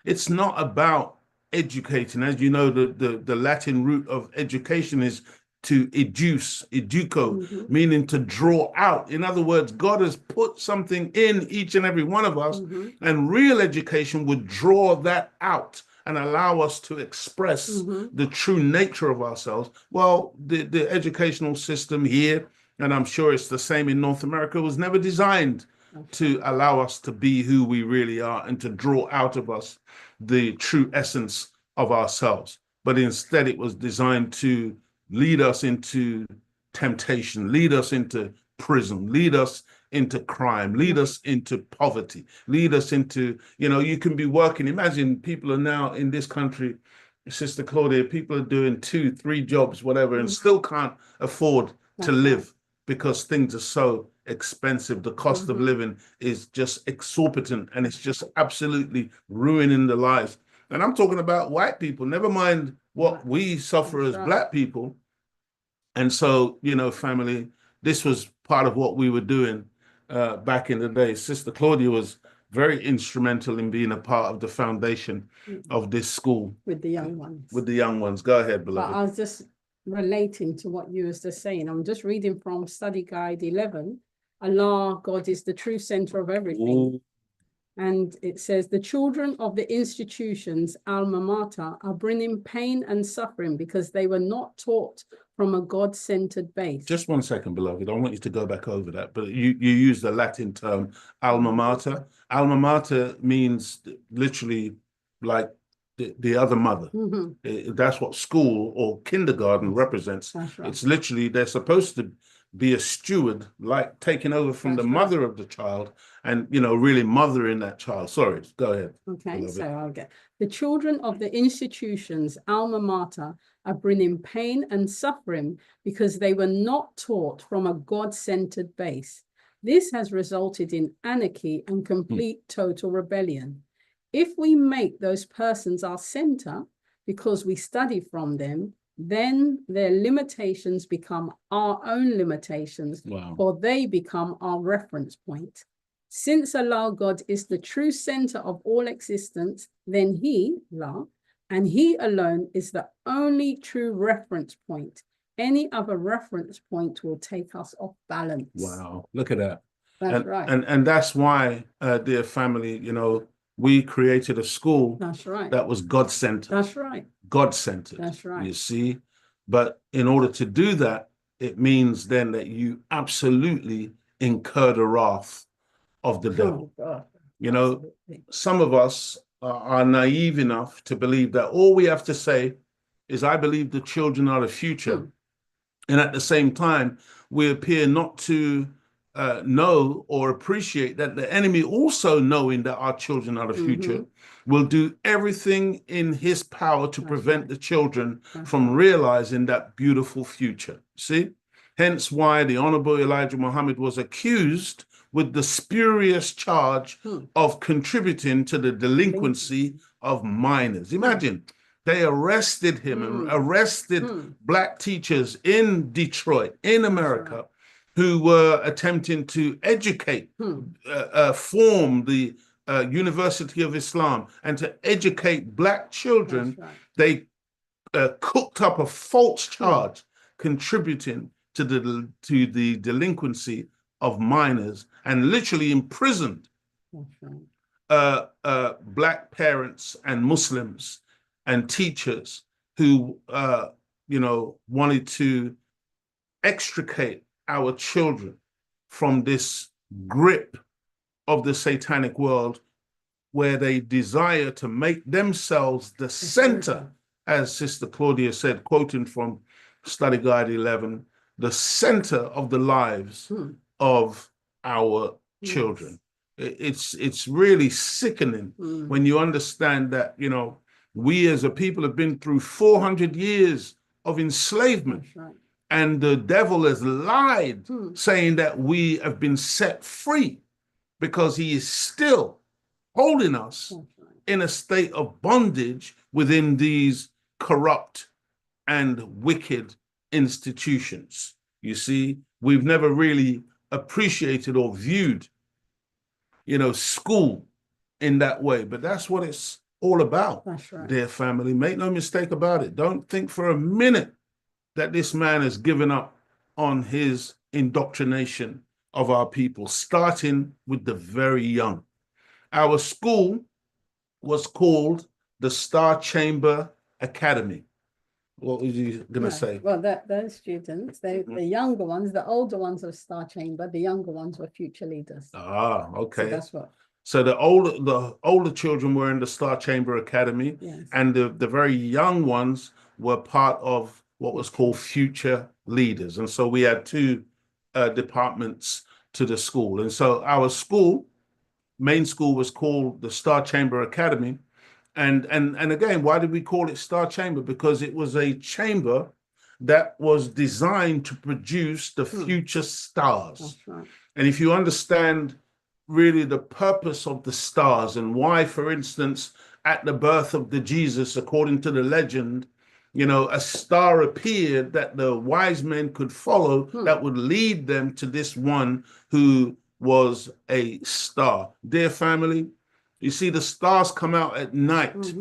it's not about educating. As you know, the Latin root of education is to educo, meaning to draw out. In other words, God has put something in each and every one of us, and real education would draw that out and allow us to express the true nature of ourselves. Well, the educational system here, and I'm sure it's the same in North America, was never designed to allow us to be who we really are and to draw out of us the true essence of ourselves. But instead, it was designed to lead us into temptation, lead us into prison, lead us into crime, lead us into poverty, lead us into, you know, you can be working. Imagine people are now in this country, Sister Claudia, people are doing 2-3 jobs, whatever, and still can't afford to live because things are so expensive. The cost of living is just exorbitant, and it's just absolutely ruining the lives. And I'm talking about white people, never mind what we suffer as Black people. And so, you know, family, this was part of what we were doing back in the day. Sister Claudia was very instrumental in being a part of the foundation of this school. With the young ones. With the young ones. Go ahead, beloved. But I was just relating to what you was just saying. I'm just reading from Study Guide 11. Allah, God is the true center of everything. Ooh. And it says, the children of the institutions, alma mater, are bringing pain and suffering because they were not taught from a God-centered base. Just 1 second, beloved. I want you to go back over that. But you use the Latin term alma mater. Alma mater means literally like the other mother. That's what school or kindergarten represents. That's right. It's literally, they're supposed to be a steward, like taking over from the mother of the child and, you know, really mothering that child. Sorry, go ahead. Okay, so I'll get the children of the institutions, alma mater, are bringing pain and suffering because they were not taught from a God-centered base. This has resulted in anarchy and complete total rebellion. If we make those persons our center because we study from them, then their limitations become our own limitations, Wow. or they become our reference point. Since Allah God is the true center of all existence, then He, Allah, and He alone is the only true reference point. Any other reference point will take us off balance. Wow, look at that. That's right. And that's why, dear family, you know, we created a school That's right. that was God-centered. That's right. God-centered. That's right. You see? But in order to do that, it means then that you absolutely incur the wrath of the devil. Oh, God. You know, Absolutely. some of us are naive enough to believe that all we have to say is, I believe the children are the future. And at the same time, we appear not to know or appreciate that the enemy, also knowing that our children are the future, will do everything in his power to prevent the children from realizing that beautiful future. See? Hence why the Honorable Elijah Muhammad was accused with the spurious charge of contributing to the delinquency of minors. Imagine. They arrested him and arrested black teachers in Detroit, in America, who were attempting to educate, form the University of Islam, and to educate black children. They cooked up a false charge contributing to the delinquency of minors, and literally imprisoned black parents and Muslims and teachers who, you know, wanted to extricate our children from this grip of the satanic world, where they desire to make themselves the center, as Sister Claudia said, quoting from Study Guide 11, the center of the lives of our children. It's really sickening when you understand that, you know, we as a people have been through 400 years of enslavement. And the devil has lied, saying that we have been set free, because he is still holding us in a state of bondage within these corrupt and wicked institutions. You see, we've never really appreciated or viewed, you know, school in that way. But that's what it's all about, dear family. Make no mistake about it. Don't think for a minute that this man has given up on his indoctrination of our people, starting with the very young. Our school was called the Star Chamber Academy. What was you going to say? Well, those students, the younger ones, the older ones of Star Chamber, the younger ones were future leaders. Ah, okay. So that's what. So the older children were in the Star Chamber Academy, and the very young ones were part of what was called future leaders. And so we had two departments to the school. And so our school, main school, was called the Star Chamber Academy. And again, why did we call it Star Chamber? Because it was a chamber that was designed to produce the future stars. That's right. And if you understand really the purpose of the stars, and why, for instance, at the birth of the Jesus, according to the legend, you know, a star appeared that the wise men could follow, that would lead them to this one who was a star. Dear family, you see, the stars come out at night.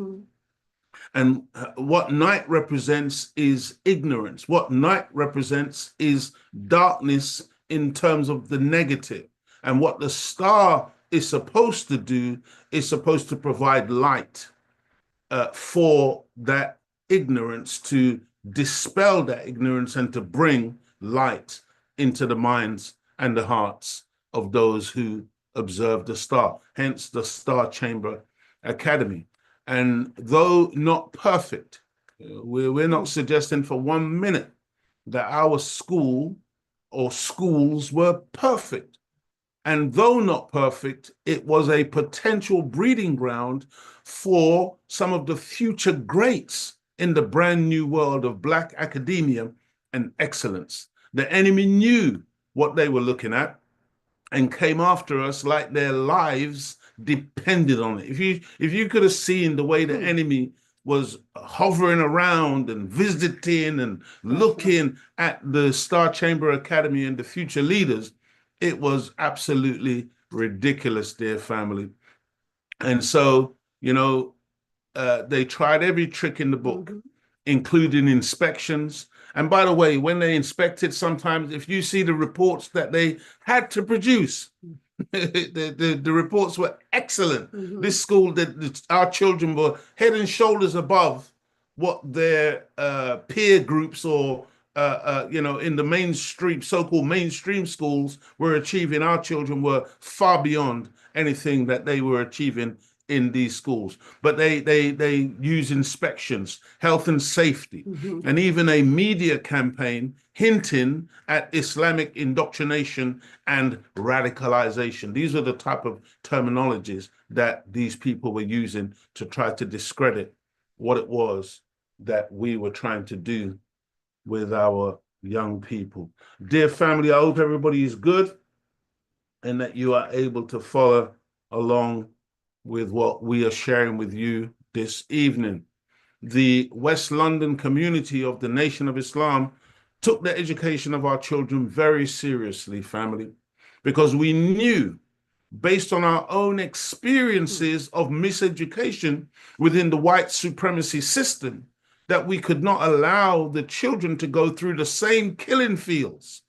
And what night represents is ignorance. What night represents is darkness in terms of the negative. And what the star is supposed to do is supposed to provide light for that ignorance, to dispel that ignorance, and to bring light into the minds and the hearts of those who observe the star. Hence the Star Chamber Academy. And though not perfect, we're not suggesting for 1 minute that our school or schools were perfect. And though not perfect, it was a potential breeding ground for some of the future greats in the brand new world of Black academia and excellence. The enemy knew what they were looking at and came after us like their lives depended on it. If you could have seen the way the enemy was hovering around and visiting and looking at the Star Chamber Academy and the future leaders, it was absolutely ridiculous, dear family. And so, they tried every trick in the book, including inspections. And by the way, when they inspected, sometimes if you see the reports that they had to produce, the reports were excellent. This school, our children were head and shoulders above what their peer groups or in the mainstream, so-called mainstream schools were achieving. Our children were far beyond anything that they were achieving in these schools. But they use inspections, health and safety, and even a media campaign hinting at Islamic indoctrination and radicalization. These are the type of terminologies that these people were using to try to discredit what it was that we were trying to do with our young people. Dear family, I hope everybody is good and that you are able to follow along with what we are sharing with you this evening. The West London community of the Nation of Islam took the education of our children very seriously, family, because we knew, based on our own experiences of miseducation within the white supremacy system, that we could not allow the children to go through the same killing fields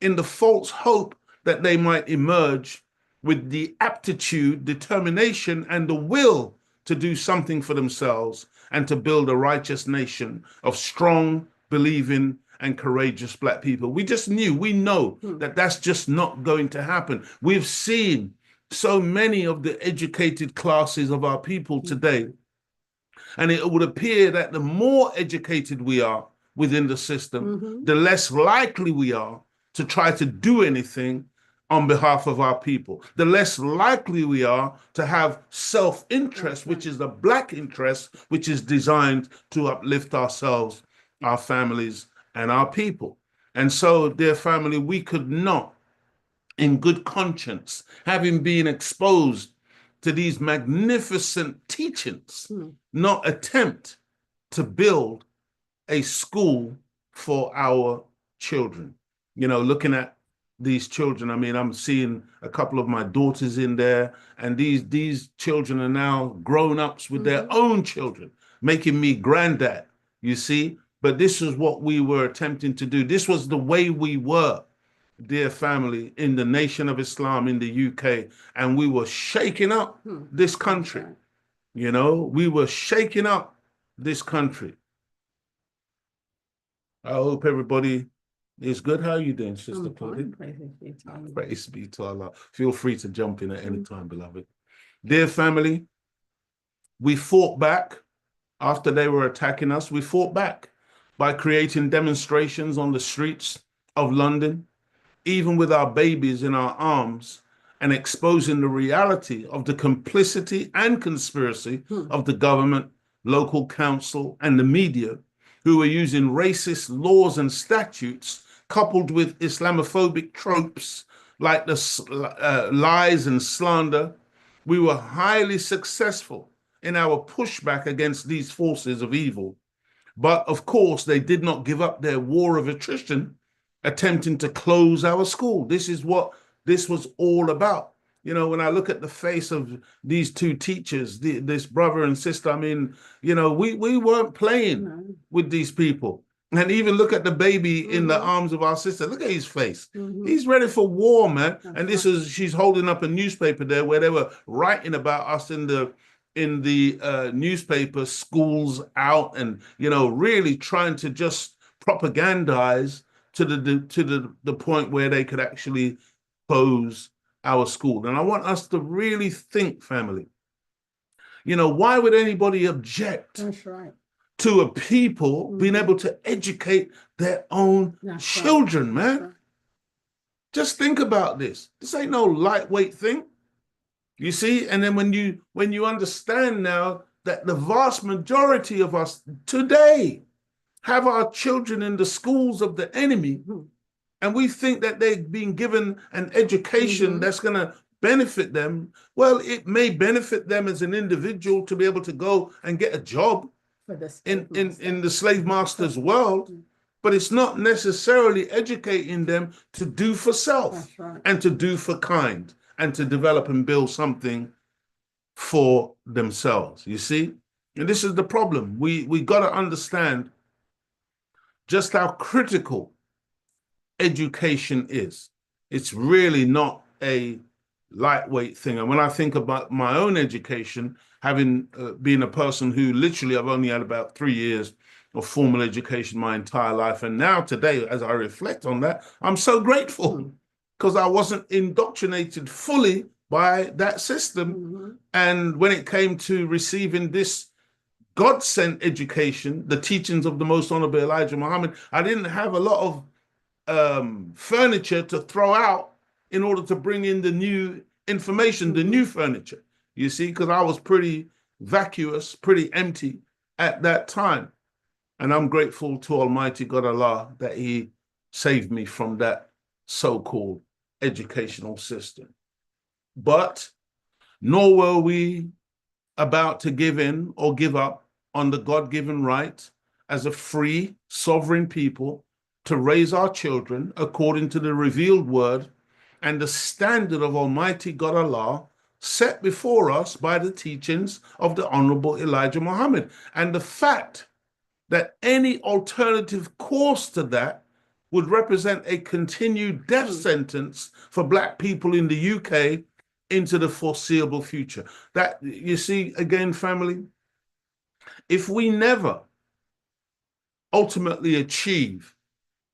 in the false hope that they might emerge with the aptitude, determination, and the will to do something for themselves and to build a righteous nation of strong, believing, and courageous Black people. We just knew, we know that that's just not going to happen. We've seen so many of the educated classes of our people today, and it would appear that the more educated we are within the system, the less likely we are to try to do anything on behalf of our people. The less likely we are to have self-interest, which is the Black interest, which is designed to uplift ourselves, our families, and our people. And so, dear family, we could not, in good conscience, having been exposed to these magnificent teachings, not attempt to build a school for our children. Looking at these children, I mean, I'm seeing a couple of my daughters in there, and these children are now grown-ups with their own children, making me granddad, you see? But this is what we were attempting to do. This was the way we were, dear family, in the Nation of Islam in the UK, and we were shaking up this country. We were shaking up this country. I hope everybody is good. How are you doing, Sister Claudine? Praise be to Allah. Feel free to jump in at any time, beloved. Dear family, we fought back after they were attacking us. We fought back by creating demonstrations on the streets of London, even with our babies in our arms, and exposing the reality of the complicity and conspiracy of the government, local council, and the media, who were using racist laws and statutes coupled with Islamophobic tropes like the lies and slander. We were highly successful in our pushback against these forces of evil. But of course, they did not give up their war of attrition, attempting to close our school. This is what this was all about. When I look at the face of these two teachers, this brother and sister, I mean, we weren't playing with these people. And even look at the baby in the arms of our sister. Look at his face. He's ready for war, man. And she's holding up a newspaper there where they were writing about us in the newspaper, schools out, and really trying to just propagandize to the point where they could actually close our school. And I want us to really think, family, why would anybody object to a people being able to educate their own children, man? Just think about this. This ain't no lightweight thing. You see, and then when you understand now that the vast majority of us today have our children in the schools of the enemy, and we think that they've been given an education that's going to benefit them. Well, it may benefit them as an individual to be able to go and get a job in the slave master's world, but it's not necessarily educating them to do for self and to do for kind and to develop and build something for themselves, you see? And this is the problem. We got to understand just how critical education is. It's really not a lightweight thing. And when I think about my own education, having been a person who literally I've only had about 3 years of formal education my entire life, and now today, as I reflect on that, I'm so grateful because I wasn't indoctrinated fully by that system. And when it came to receiving this God-sent education, the teachings of the Most Honorable Elijah Muhammad, I didn't have a lot of furniture to throw out in order to bring in the new information, the new furniture, you see, because I was pretty vacuous, pretty empty at that time. And I'm grateful to Almighty God Allah that He saved me from that so-called educational system. But nor were we about to give in or give up on the God-given right as a free, sovereign people to raise our children according to the revealed word and the standard of Almighty God Allah set before us by the teachings of the Honorable Elijah Muhammad. And the fact that any alternative course to that would represent a continued death sentence for Black people in the UK into the foreseeable future. That, you see, again, family, if we never ultimately achieve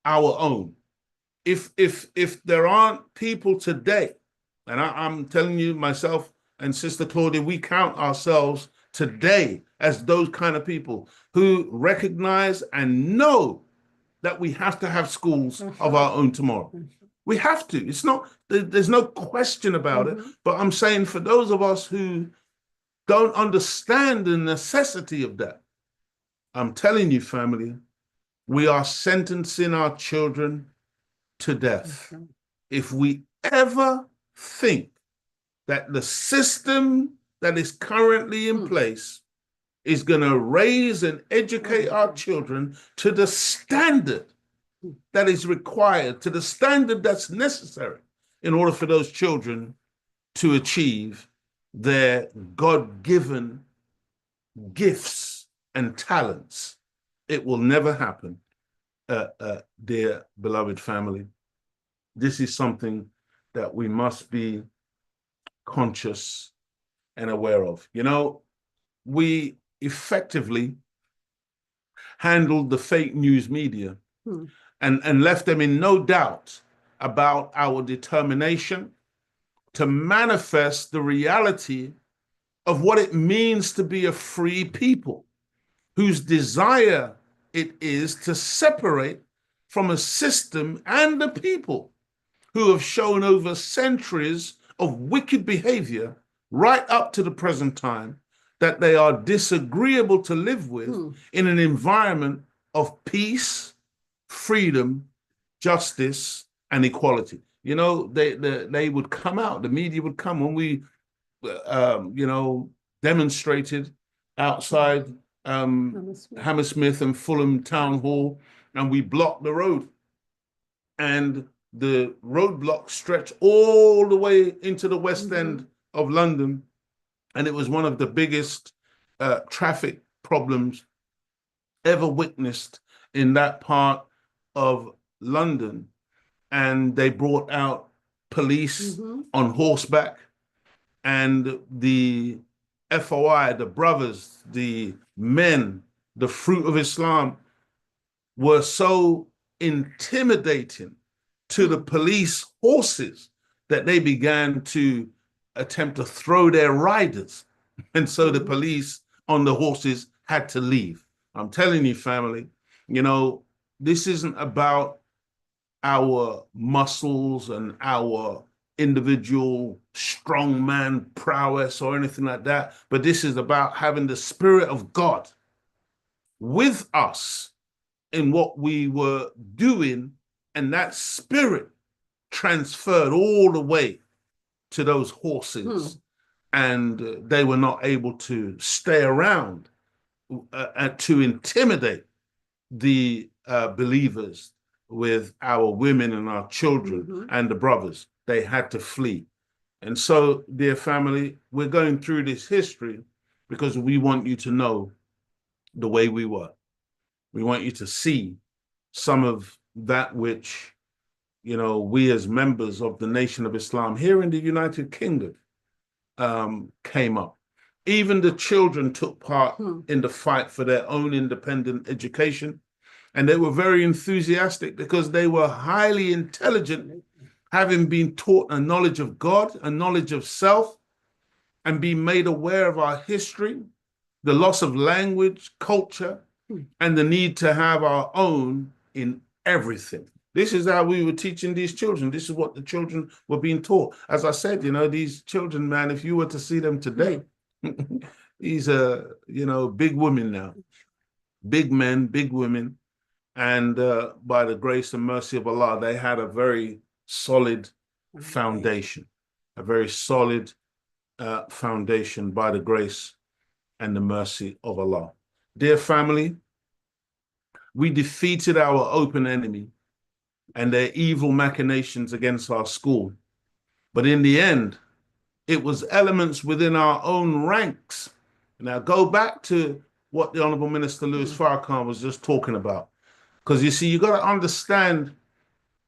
our own, if there aren't people today, and I'm telling you, myself and Sister Claudia, we count ourselves today as those kind of people who recognize and know that we have to have schools of our own tomorrow. We have to. It's not, there's no question about it. But I'm saying for those of us who don't understand the necessity of that, I'm telling you, family, we are sentencing our children to death. If we ever think that the system that is currently in place is going to raise and educate our children to the standard that is required, to the standard that's necessary in order for those children to achieve their God-given gifts and talents, it will never happen, dear beloved family. This is something that we must be conscious and aware of. You know, we effectively handled the fake news media and left them in no doubt about our determination to manifest the reality of what it means to be a free people, whose desire it is to separate from a system and a people who have shown over centuries of wicked behavior right up to the present time that they are disagreeable to live with in an environment of peace, freedom, justice, and equality. You know, they would come out, the media would come when we, you know, demonstrated outside Hammersmith and Fulham Town Hall, and we blocked the road. And the roadblock stretched all the way into the West End of London. And it was one of the biggest traffic problems ever witnessed in that part of London. And they brought out police on horseback, and the P.O.W.E.R, the brothers, the men, the fruit of Islam, were so intimidating to the police horses that they began to attempt to throw their riders. And so the police on the horses had to leave. I'm telling you, family, you know, this isn't about our muscles and our individual strongman prowess or anything like that, but this is about having the Spirit of God with us in what we were doing, and that spirit transferred all the way to those horses, and they were not able to stay around to intimidate the believers with our women and our children and the brothers. They had to flee. And so, dear family, we're going through this history because we want you to know the way we were. We want you to see some of that which, you know, we as members of the Nation of Islam here in the United Kingdom came up. Even the children took part in the fight for their own independent education. And they were very enthusiastic because they were highly intelligent, having been taught a knowledge of God, a knowledge of self, and being made aware of our history, the loss of language, culture, and the need to have our own in everything. This is how we were teaching these children. This is what the children were being taught. As I said, you know, these children, man, if you were to see them today, these are, you know, big women now, big men, big women. And by the grace and mercy of Allah, they had a very solid foundation, a very solid foundation by the grace and the mercy of Allah. Dear family, we defeated our open enemy and their evil machinations against our school. But in the end, it was elements within our own ranks. Now go back to what the Honorable Minister Louis Farrakhan was just talking about. Because you see, you got to understand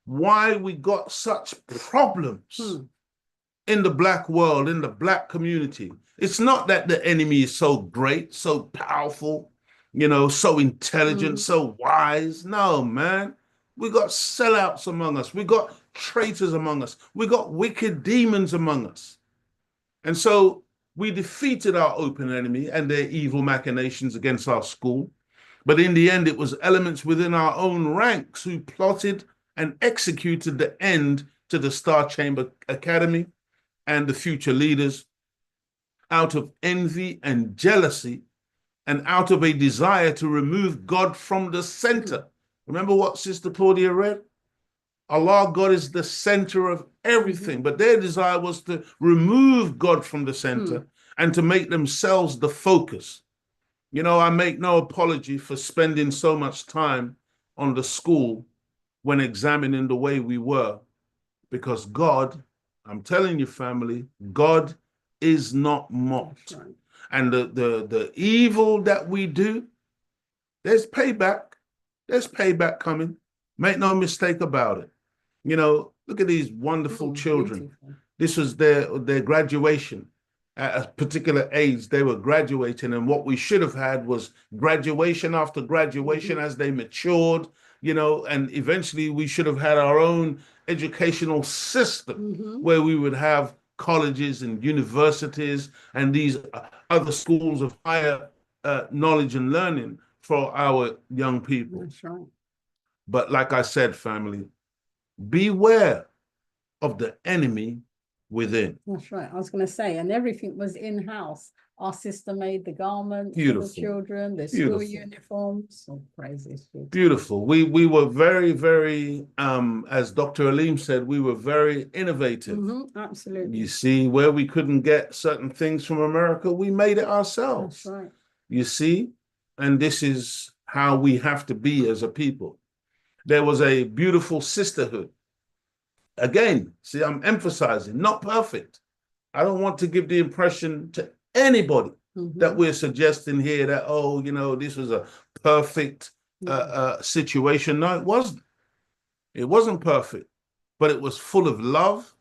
why we got such problems in the black world, in the black community. It's not that the enemy is so great, so powerful, you know, so intelligent, so wise. No, man. We got sellouts among us. We got traitors among us. We got wicked demons among us. And so we defeated our open enemy and their evil machinations against our school. But in the end, it was elements within our own ranks who plotted and executed the end to the Star Chamber Academy and the future leaders out of envy and jealousy and out of a desire to remove God from the center. Remember what Sister Claudia read? Allah, God is the center of everything, but their desire was to remove God from the center and to make themselves the focus. You know, I make no apology for spending so much time on the school when examining the way we were, because God, I'm telling you, family, God is not mocked. Right. And the evil that we do, there's payback. There's payback coming. Make no mistake about it. You know, look at these wonderful children. Beautiful. This was their graduation. At a particular age, they were graduating, and what we should have had was graduation after graduation as they matured, you know, and eventually we should have had our own educational system where we would have colleges and universities and these other schools of higher knowledge and learning for our young people. That's right. But like I said, family, beware of the enemy within. That's right. I was going to say, and everything was in-house. Our sister made the garments for the children, the school uniforms. Oh, praises. Beautiful. We were very, very, as Dr. Aleem said, we were very innovative. Absolutely. You see, where we couldn't get certain things from America, we made it ourselves. That's right. You see, and this is how we have to be as a people. There was a beautiful sisterhood. Again, see, I'm emphasizing, not perfect. I don't want to give the impression to anybody that we're suggesting here that, oh, you know, this was a perfect situation. No, it wasn't. It wasn't perfect, but it was full of love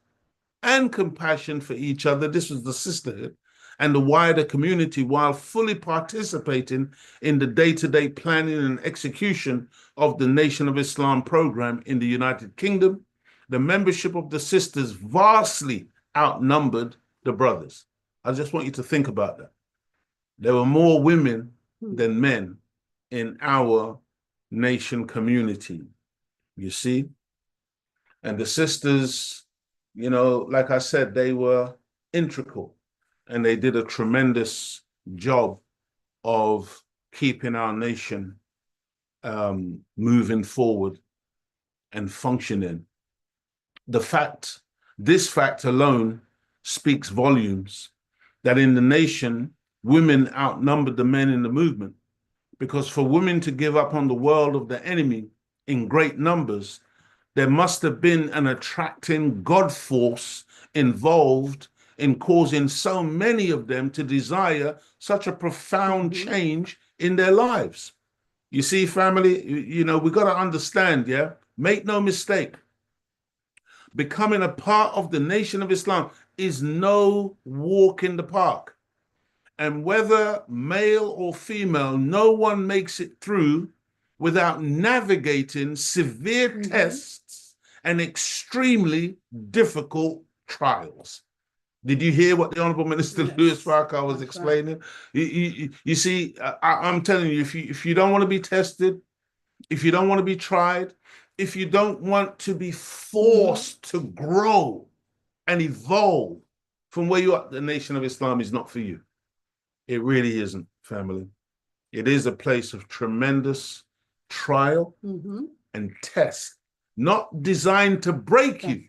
and compassion for each other. This was the sisterhood and the wider community, while fully participating in the day-to-day planning and execution of the Nation of Islam program in the United Kingdom. The membership of the sisters vastly outnumbered the brothers. I just want you to think about that. There were more women than men in our nation community, you see? And the sisters, you know, like I said, they were integral and they did a tremendous job of keeping our nation moving forward and functioning. This fact alone speaks volumes that in the nation, women outnumbered the men in the movement. Because for women to give up on the world of the enemy in great numbers, there must have been an attracting God force involved in causing so many of them to desire such a profound change in their lives. You see, family, we got to understand, yeah? Make no mistake. Becoming a part of the Nation of Islam is no walk in the park. And whether male or female, no one makes it through without navigating severe tests and extremely difficult trials. Did you hear what the Honorable Minister Louis Farrakhan was explaining? Right. You see, I'm telling you, if you don't want to be tested, if you don't want to be tried, if you don't want to be forced to grow and evolve from where you are, the Nation of Islam is not for you. It really isn't, family. It is a place of tremendous trial and test, not designed to break you,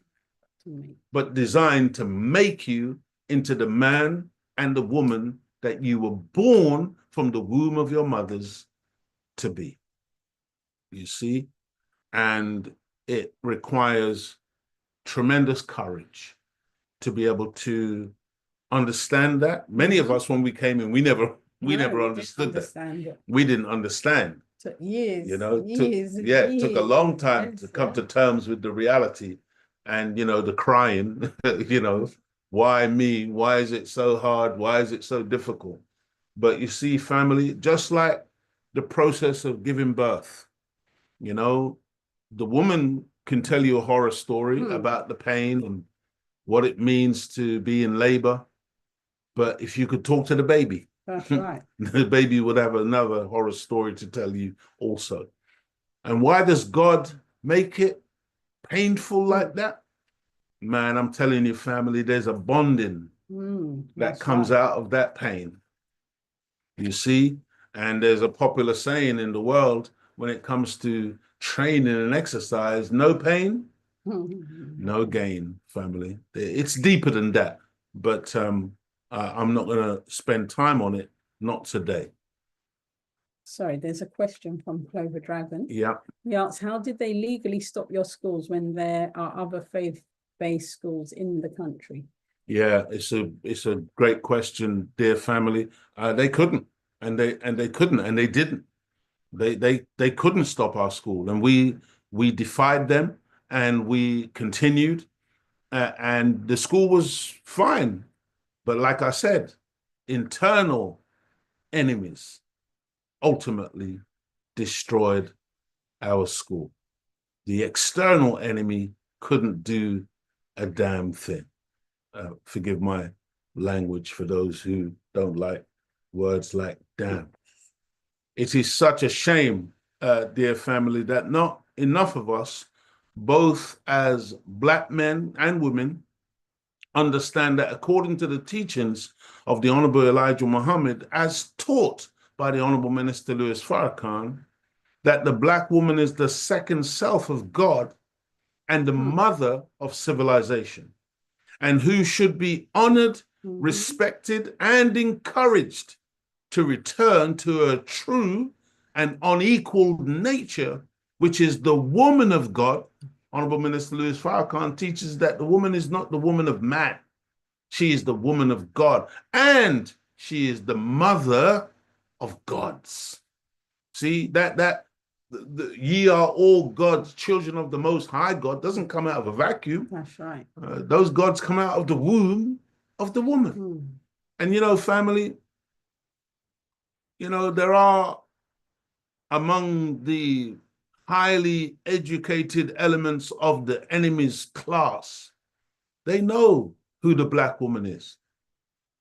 but designed to make you into the man and the woman that you were born from the womb of your mothers to be. You see? And it requires tremendous courage to be able to understand that. Many of us, when we came in, we never understood that. We didn't understand. Took years, It took a long time to come to terms with the reality and, the crying, why me? Why is it so hard? Why is it so difficult? But you see, family, just like the process of giving birth, the woman can tell you a horror story about the pain and what it means to be in labor. But if you could talk to the baby, that's right. The baby would have another horror story to tell you also. And why does God make it painful like that? Man, I'm telling you, family, there's a bonding that comes out of that pain. You see? And there's a popular saying in the world when it comes to training and exercise, no pain, no gain, family. It's deeper than that. But I'm not going to spend time on it, not today. Sorry, there's a question from Clover Dragon. Yeah. He asks, how did they legally stop your schools when there are other faith-based schools in the country? Yeah, it's a great question, dear family. They couldn't, and they couldn't, and they didn't. They couldn't stop our school, and we defied them, and we continued, and the school was fine. But like I said, internal enemies ultimately destroyed our school. The external enemy couldn't do a damn thing. Forgive my language for those who don't like words like damn. It is such a shame, dear family, that not enough of us, both as Black men and women, understand that according to the teachings of the Honorable Elijah Muhammad, as taught by the Honorable Minister Louis Farrakhan, that the Black woman is the second self of God and the mother of civilization, and who should be honored, respected, and encouraged to return to her true and unequaled nature, which is the woman of God. Honorable Minister Louis Farrakhan teaches that the woman is not the woman of man. She is the woman of God, and she is the mother of gods. See, ye are all God's children of the Most High God doesn't come out of a vacuum. That's right. Those gods come out of the womb of the woman. And, family, there are among the highly educated elements of the enemy's class, they know who the Black woman is.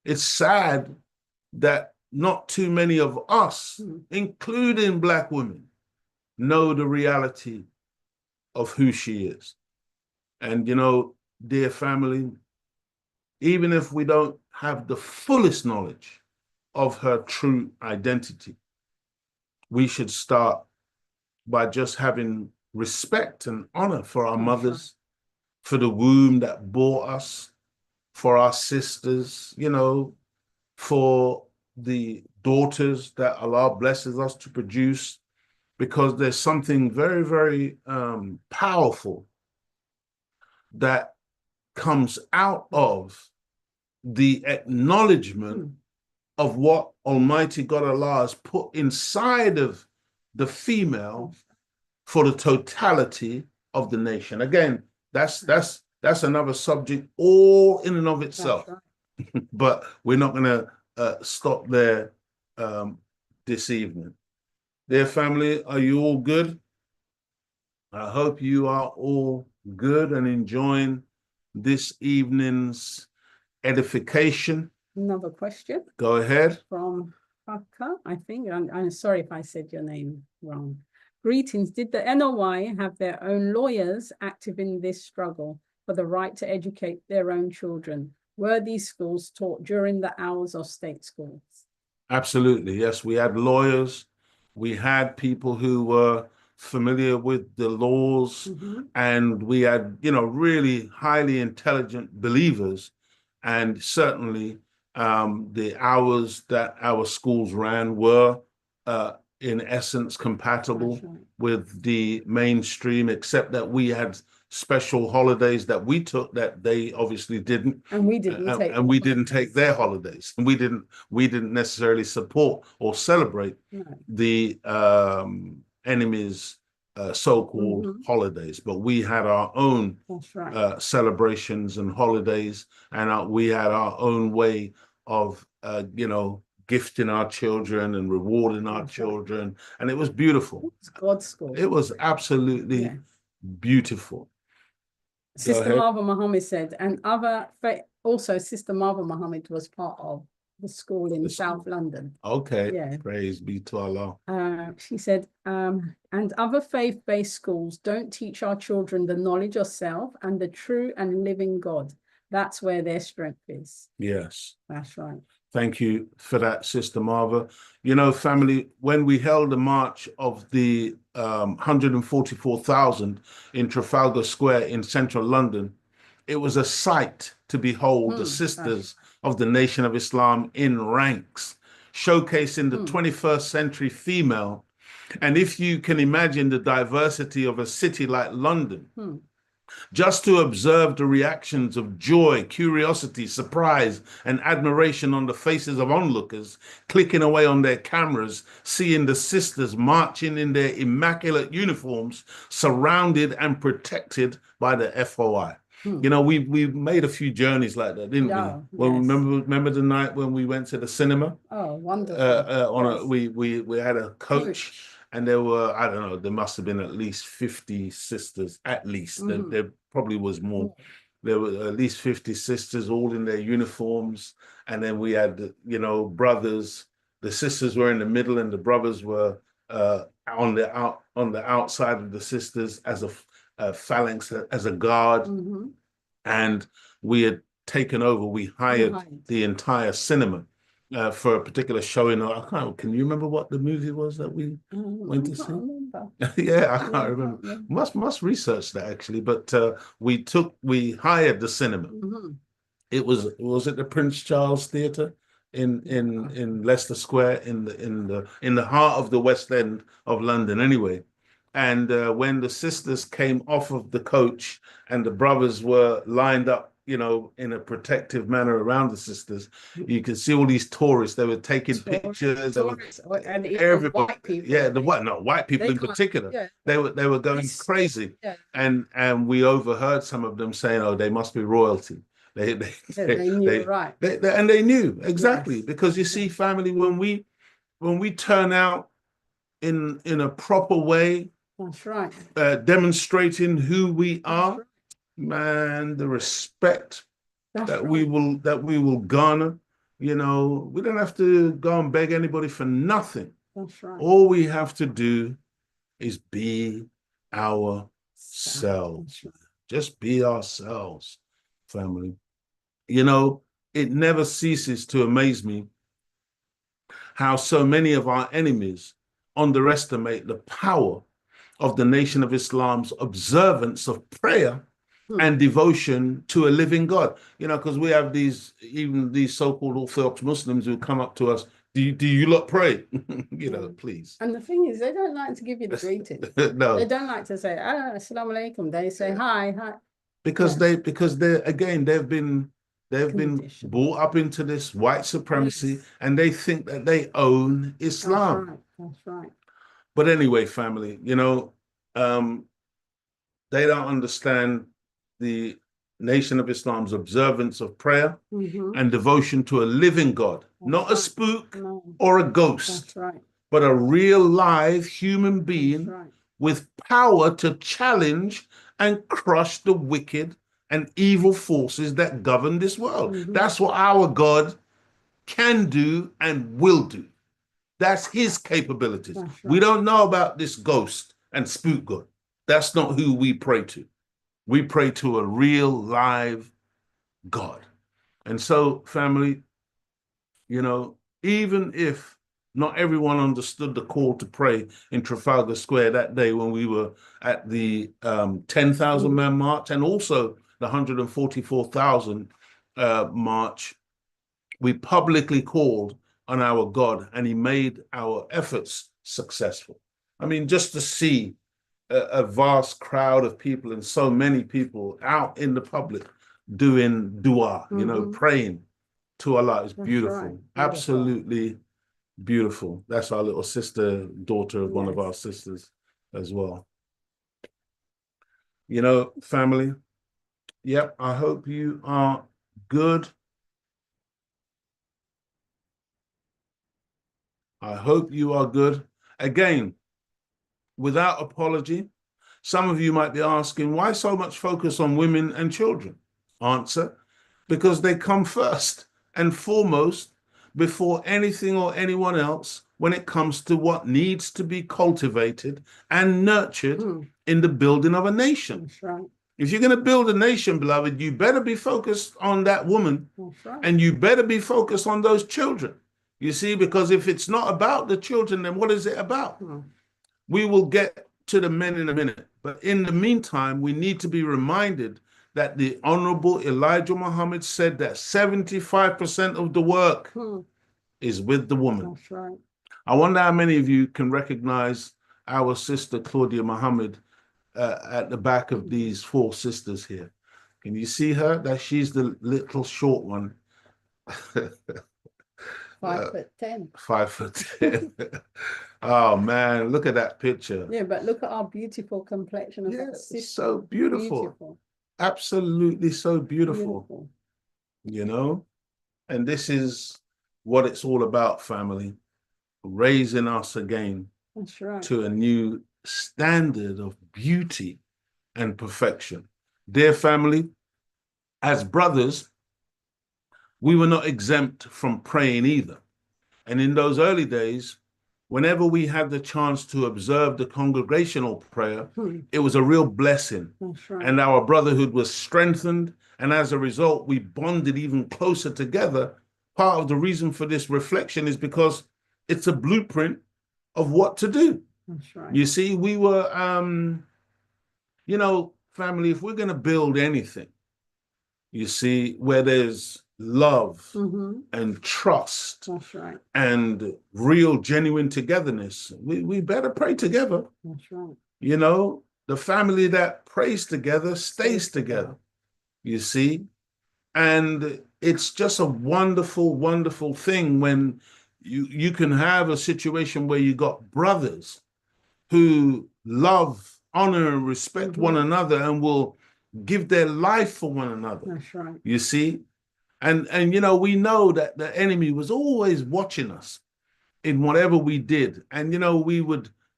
It's sad that not too many of us, including Black women, know the reality of who she is. And, dear family, even if we don't have the fullest knowledge of her true identity, we should start by just having respect and honor for our mothers, for the womb that bore us, for our sisters, you know, for the daughters that Allah blesses us to produce, because there's something very, very powerful that comes out of the acknowledgement of what Almighty God Allah has put inside of the female for the totality of the nation. Again, that's another subject all in and of itself. Right. But we're not going to stop there this evening. Dear family, are you all good? I hope you are all good and enjoying this evening's edification. Another question. Go ahead. From Haka, I think. I'm sorry if I said your name wrong. Greetings. Did the NOI have their own lawyers active in this struggle for the right to educate their own children? Were these schools taught during the hours of state schools? Absolutely. Yes, we had lawyers. We had people who were familiar with the laws, and we had, you know, really highly intelligent believers. And certainly the hours that our schools ran were in essence compatible with the mainstream, except that we had special holidays that we took that they obviously didn't, and we didn't take, and we didn't take their holidays, and we didn't necessarily support or celebrate the enemy's so-called holidays, but we had our own celebrations and holidays, and we had our own way of you know, gifting our children and rewarding our children, and it was beautiful. It's God's school. It was absolutely beautiful. Sister Marva Muhammad said, and also Sister Marva Muhammad was part of the school in South London. Okay, praise be to Allah. She said, and other faith-based schools don't teach our children the knowledge of self and the true and living God. That's where their strength is. Yes. That's right. Thank you for that, Sister Marva. You know, family, when we held the march of the 144,000 in Trafalgar Square in central London, it was a sight to behold the sisters of the Nation of Islam in ranks, showcasing the 21st century female. And if you can imagine the diversity of a city like London, just to observe the reactions of joy, curiosity, surprise, and admiration on the faces of onlookers, clicking away on their cameras, seeing the sisters marching in their immaculate uniforms, surrounded and protected by the FOI. You know, we made a few journeys like that, didn't we? Well, remember the night when we went to the cinema? Oh, wonderful. We had a coach. And there were, I don't know, there must have been at least 50 sisters, at least. There probably was more. There were at least 50 sisters, all in their uniforms. And then we had, you know, brothers. The sisters were in the middle, and the brothers were on the outside of the sisters as a phalanx, as a guard. And we had taken over. We hired the entire cinema. For a particular showing. Can you remember what the movie was that we went to see? Yeah, I can't remember. Must research that actually. But we hired the cinema. It was it the Prince Charles Theatre in Leicester Square in the heart of the West End of London anyway. And when the sisters came off of the coach and the brothers were lined up, you know, in a protective manner around the sisters, you could see all these tourists. They were taking pictures. And everybody, white people. White people in particular. They were going crazy. And we overheard some of them saying, "Oh, they must be royalty." They knew, right? And they knew exactly, because you see, family, when we turn out in a proper way, that's right, demonstrating who we are. Man, the respect that we will garner, you know, we don't have to go and beg anybody for nothing. That's right. All we have to do is be ourselves. Just be ourselves, family. You know, it never ceases to amaze me how so many of our enemies underestimate the power of the Nation of Islam's observance of prayer and devotion to a living God. You know, because we have even these so-called Orthodox Muslims who come up to us, do you lot pray? You know, please. And the thing is, they don't like to give you the greetings. No. They don't like to say, assalamu alaikum. They say, hi. Because they're again, they've been Conditioned. brought up into this white supremacy, and they think that they own Islam. That's right. But anyway, family, you know, they don't understand the Nation of Islam's observance of prayer and devotion to a living God, not a spook or a ghost, but a real live human being with power to challenge and crush the wicked and evil forces that govern this world. That's what our God can do and will do. That's his capabilities. We don't know about this ghost and spook God. That's not who we pray to. We pray to a real live God. And so, family, you know, even if not everyone understood the call to pray in Trafalgar Square that day when we were at the 10,000 man march and also the 144,000 march, we publicly called on our God and he made our efforts successful. I mean, just to see a vast crowd of people and so many people out in the public doing dua, you know, praying to Allah is beautiful. Absolutely beautiful. That's our little daughter of one of our sisters as well. You know, family, yep, I hope you are good. I hope you are good. Again, without apology, some of you might be asking, why so much focus on women and children? Answer, because they come first and foremost before anything or anyone else when it comes to what needs to be cultivated and nurtured in the building of a nation. That's right. If you're going to build a nation, beloved, you better be focused on that woman. That's right. And you better be focused on those children. You see, because if it's not about the children, then what is it about? We will get to the men in a minute. But in the meantime, we need to be reminded that the Honorable Elijah Muhammad said that 75% of the work is with the woman. That's right. I wonder how many of you can recognize our sister Claudia Muhammad at the back of these four sisters here. Can you see her? That she's the little short one. 5'10". 5'10". Oh man, look at that picture. Yeah, but look at our beautiful complexion of that sister. So beautiful. Absolutely so beautiful. You know, and this is what it's all about, family. Raising us again to a new standard of beauty and perfection. Dear family, as brothers, we were not exempt from praying either. And in those early days, whenever we had the chance to observe the congregational prayer, it was a real blessing. And our brotherhood was strengthened. And as a result, we bonded even closer together. Part of the reason for this reflection is because it's a blueprint of what to do. That's right. You see, we were, you know, family, if we're going to build anything, you see, where there's love and trust and real genuine togetherness, we better pray together. That's right. You know, the family that prays together stays together, you see. And it's just a wonderful, wonderful thing when you can have a situation where you got brothers who love, honor, and respect one another and will give their life for one another. That's right. You see? And you know, we know that the enemy was always watching us in whatever we did. And you know,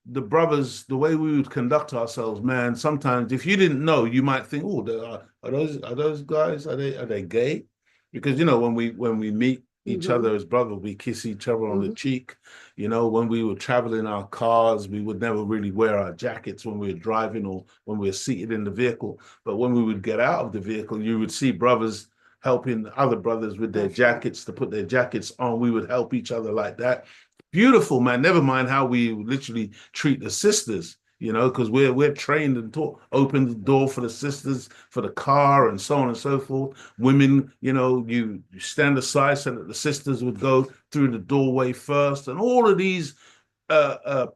the brothers, the way we would conduct ourselves, man, sometimes if you didn't know, you might think, oh, are those guys, are they gay? Because you know, when we meet each other as brothers, we kiss each other on the cheek. You know, when we would travel in our cars, we would never really wear our jackets when we were driving or when we were seated in the vehicle. But when we would get out of the vehicle, you would see brothers helping other brothers with their jackets to put their jackets on. We would help each other like that. Beautiful, man. Never mind how we literally treat the sisters, you know, because we're trained and taught, open the door for the sisters, for the car, and so on and so forth. Women, you know, you stand aside so that the sisters would go through the doorway first, and all of these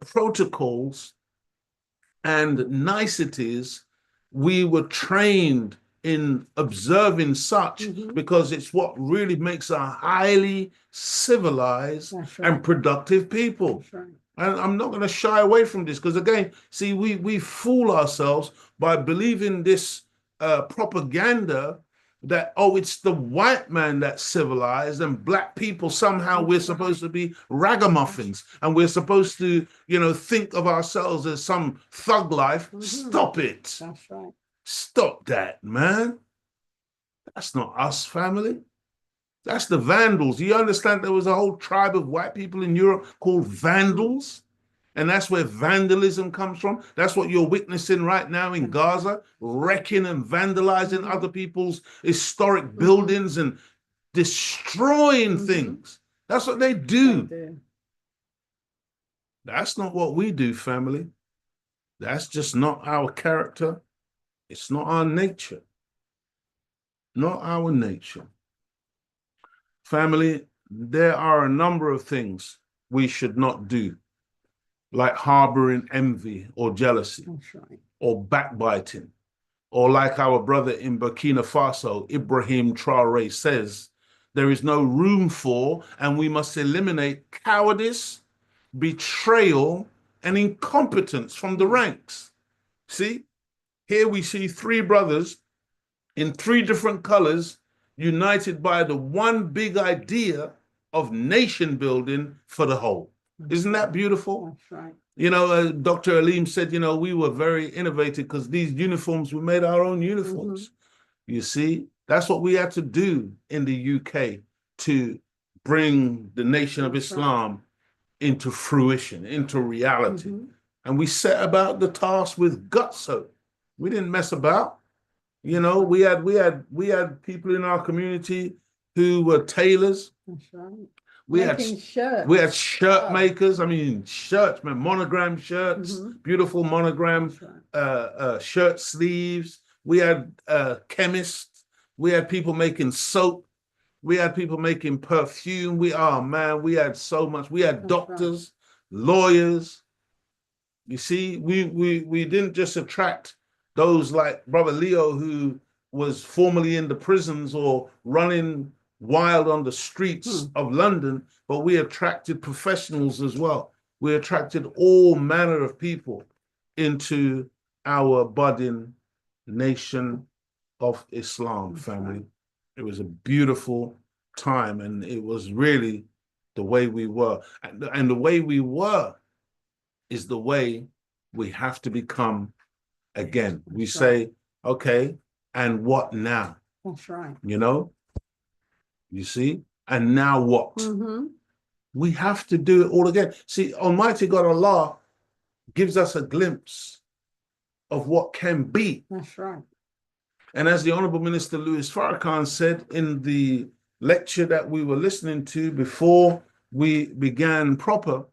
protocols and niceties, we were trained in observing such because it's what really makes a highly civilized and productive people. And I'm not going to shy away from this because, again, see, we fool ourselves by believing this propaganda that, oh, it's the white man that's civilized and black people somehow we're supposed to be ragamuffins and we're supposed to, you know, think of ourselves as some thug life. Stop it. That's right. Stop that, man. That's not us, family. That's the Vandals. You understand there was a whole tribe of white people in Europe called Vandals? And that's where vandalism comes from. That's what you're witnessing right now in Gaza, wrecking and vandalizing other people's historic buildings and destroying things. That's what they do. That's not what we do, family. That's just not our character. It's not our nature. Not our nature. Family, there are a number of things we should not do, like harboring envy or jealousy, or backbiting, or like our brother in Burkina Faso, Ibrahim Traore, says, there is no room for, and we must eliminate cowardice, betrayal, and incompetence from the ranks. See, here we see three brothers in three different colors, united by the one big idea of nation building for the whole. Isn't that beautiful? That's right. You know, Dr. Aleem said, you know, we were very innovative because these uniforms, we made our own uniforms. You see, that's what we had to do in the UK to bring the Nation of Islam into fruition, into reality. And we set about the task with gusto. We didn't mess about. You know, we had people in our community who were tailors. That's right. We We had shirt makers. I mean, shirts, man, monogram shirts, beautiful monogram shirt sleeves. We had chemists. We had people making soap. We had people making perfume. We had so much. We had doctors, lawyers. You see, we didn't just attract those like Brother Leo, who was formerly in the prisons or running wild on the streets of London, but we attracted professionals as well. We attracted all manner of people into our budding Nation of Islam, family. It was a beautiful time, and it was really the way we were. And the way we were is the way we have to become again. We say, okay, and what now? That's right. You know? You see? And now what? We have to do it all again. See, Almighty God Allah gives us a glimpse of what can be. That's right. And as the Honorable Minister Louis Farrakhan said in the lecture that we were listening to before we began proper,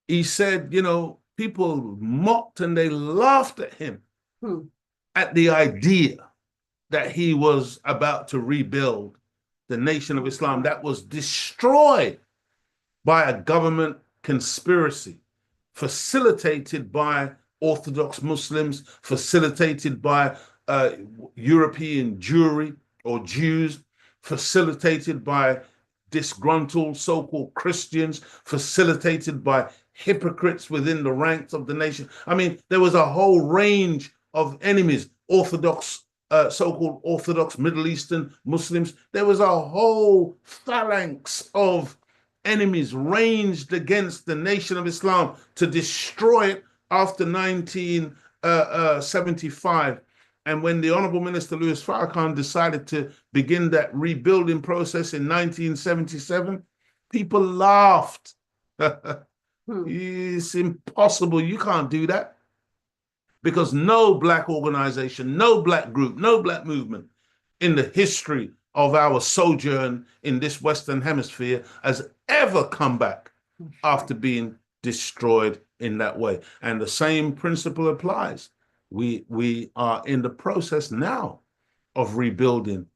he said, you know, people mocked and they laughed at him at the idea that he was about to rebuild the Nation of Islam that was destroyed by a government conspiracy, facilitated by Orthodox Muslims, facilitated by European Jewry or Jews, facilitated by disgruntled so-called Christians, facilitated by hypocrites within the ranks of the nation. I mean, there was a whole range of enemies, Orthodox, so-called Orthodox Middle Eastern Muslims. There was a whole phalanx of enemies ranged against the Nation of Islam to destroy it after 1975. And when the Honorable Minister Louis Farrakhan decided to begin that rebuilding process in 1977, people laughed. It's impossible. You can't do that. Because no black organization, no black group, no black movement in the history of our sojourn in this Western Hemisphere has ever come back after being destroyed in that way. And the same principle applies. We are in the process now of rebuilding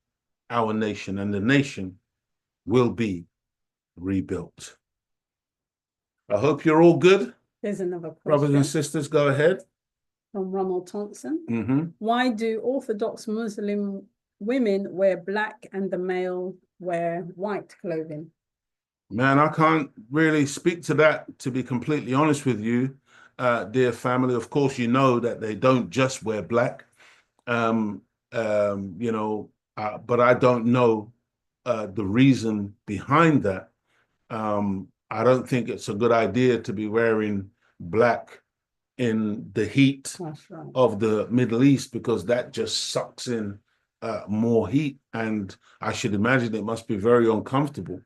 our nation, and the nation will be rebuilt. I hope you're all good. There's another Brothers and question sisters, go ahead. from Ronald Thompson. Mm-hmm. Why do Orthodox Muslim women wear black and the male wear white clothing? Man, I can't really speak to that, to be completely honest with you, dear family. Of course, you know that they don't just wear black, you know, but I don't know the reason behind that. I don't think it's a good idea to be wearing black in the heat of the Middle East, because that just sucks in more heat, and I should imagine it must be very uncomfortable.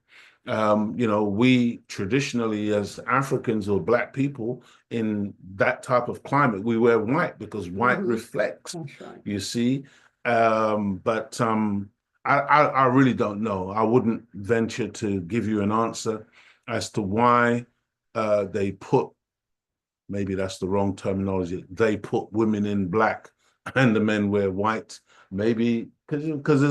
You know, we traditionally, as Africans or black people in that type of climate, we wear white because white reflects, you see. But I really don't know. I wouldn't venture to give you an answer as to why they put, maybe that's the wrong terminology, they put women in black and the men wear white. Maybe because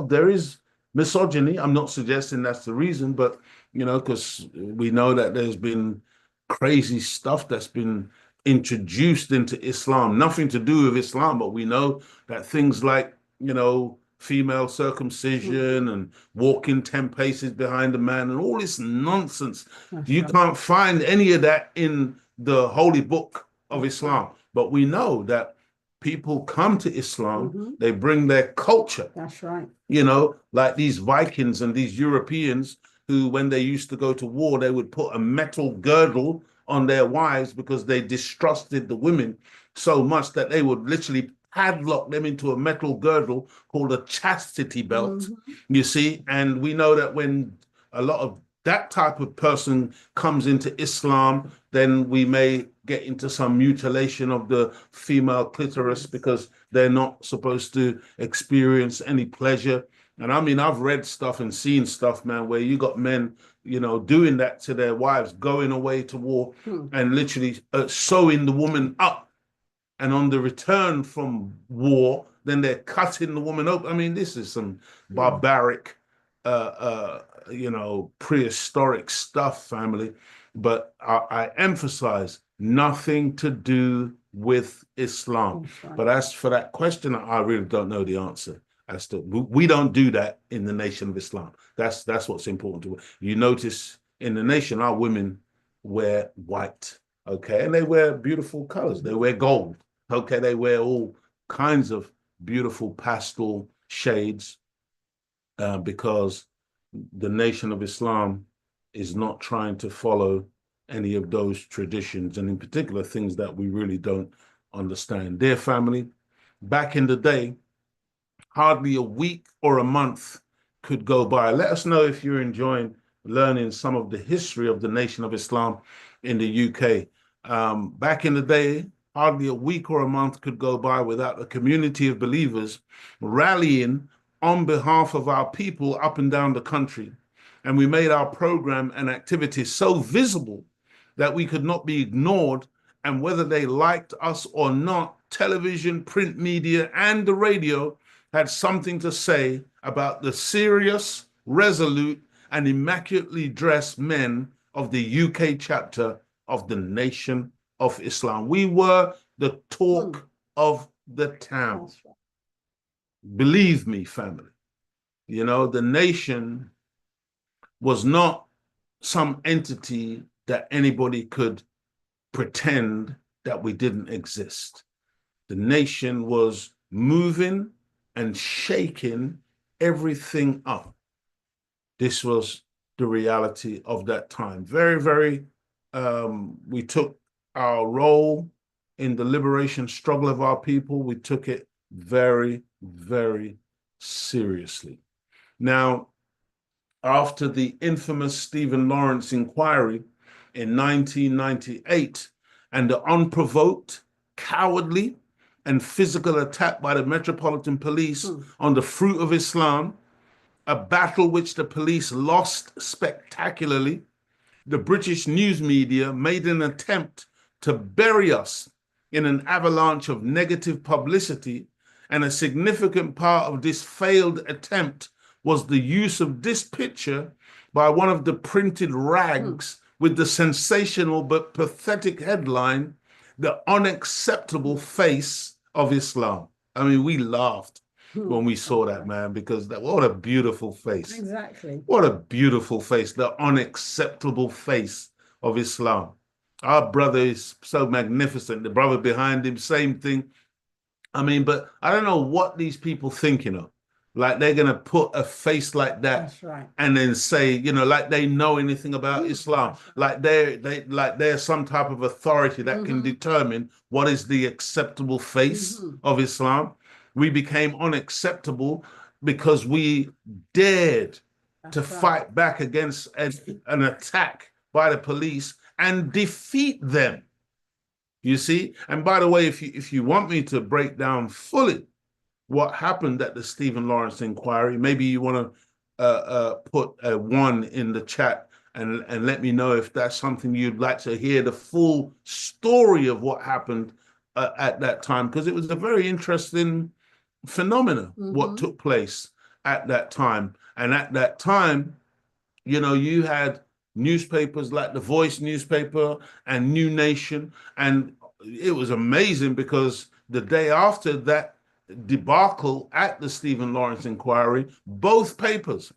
there is misogyny. I'm not suggesting that's the reason, but you know, because we know that there's been crazy stuff that's been introduced into Islam, nothing to do with Islam, but we know that things like, you know, female circumcision and walking 10 paces behind a man and all this nonsense. You can't find any of that in the holy book of Islam. But we know that people come to Islam, they bring their culture. That's right. You know, like these Vikings and these Europeans who, when they used to go to war, they would put a metal girdle on their wives because they distrusted the women so much that they would literally padlock them into a metal girdle called a chastity belt, you see. And we know that when a lot of that type of person comes into Islam, then we may get into some mutilation of the female clitoris because they're not supposed to experience any pleasure. And I mean, I've read stuff and seen stuff, man, where you got men, you know, doing that to their wives, going away to war and literally sewing the woman up. And on the return from war, then they're cutting the woman open. I mean, this is some barbaric, you know, prehistoric stuff, family. But I emphasize nothing to do with Islam. But as for that question, I really don't know the answer. As to, we don't do that in the Nation of Islam. That's what's important to you. Notice in the nation, our women wear white, okay, and they wear beautiful colors. They wear gold, okay. They wear all kinds of beautiful pastel shades because the Nation of Islam is not trying to follow any of those traditions, and in particular things that we really don't understand. Dear family, back in the day, hardly a week or a month could go by. Let us know if you're enjoying learning some of the history of the Nation of Islam in the UK. Back in the day, hardly a week or a month could go by without a community of believers rallying on behalf of our people up and down the country. And we made our program and activities so visible that we could not be ignored. And whether they liked us or not, television, print media, and the radio had something to say about the serious, resolute, and immaculately dressed men of the UK chapter of the Nation of Islam. We were the talk of the town. Believe me, family, you know, the nation was not some entity that anybody could pretend that we didn't exist. The nation was moving and shaking everything up. This was the reality of that time. Very, we took our role in the liberation struggle of our people. We took it very, very seriously. Now, after the infamous Stephen Lawrence inquiry in 1998 and the unprovoked, cowardly, and physical attack by the Metropolitan Police on the Fruit of Islam, a battle which the police lost spectacularly, the British news media made an attempt to bury us in an avalanche of negative publicity, and a significant part of this failed attempt was the use of this picture by one of the printed rags with the sensational but pathetic headline, "The Unacceptable Face of Islam." I mean, we laughed when we saw that, man, because what a beautiful face. Exactly. What a beautiful face, the unacceptable face of Islam. Our brother is so magnificent. The brother behind him, same thing. I mean, but I don't know what these people thinking of. Like they're gonna put a face like that. That's right. And then say, like they know anything about Islam, like they're some type of authority that can determine what is the acceptable face of Islam. We became unacceptable because we dared to fight back against an attack by the police and defeat them. You see? And by the way, if you want me to break down fully what happened at the Stephen Lawrence inquiry, maybe you want to put a 1 in the chat and let me know if that's something you'd like to hear the full story of what happened at that time, because it was a very interesting phenomena what took place at that time. And at that time, you had newspapers like the Voice newspaper and New Nation, and it was amazing because the day after that debacle at the Stephen Lawrence inquiry, both papers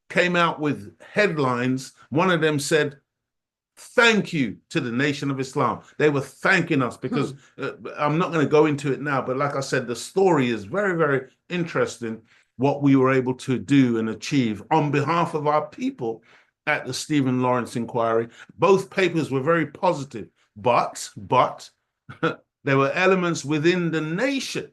came out with headlines. One of them said, "Thank you to the Nation of Islam." They were thanking us because I'm not going to go into it now, but like I said, the story is very, very interesting, what we were able to do and achieve on behalf of our people at the Stephen Lawrence inquiry. Both papers were very positive, but there were elements within the nation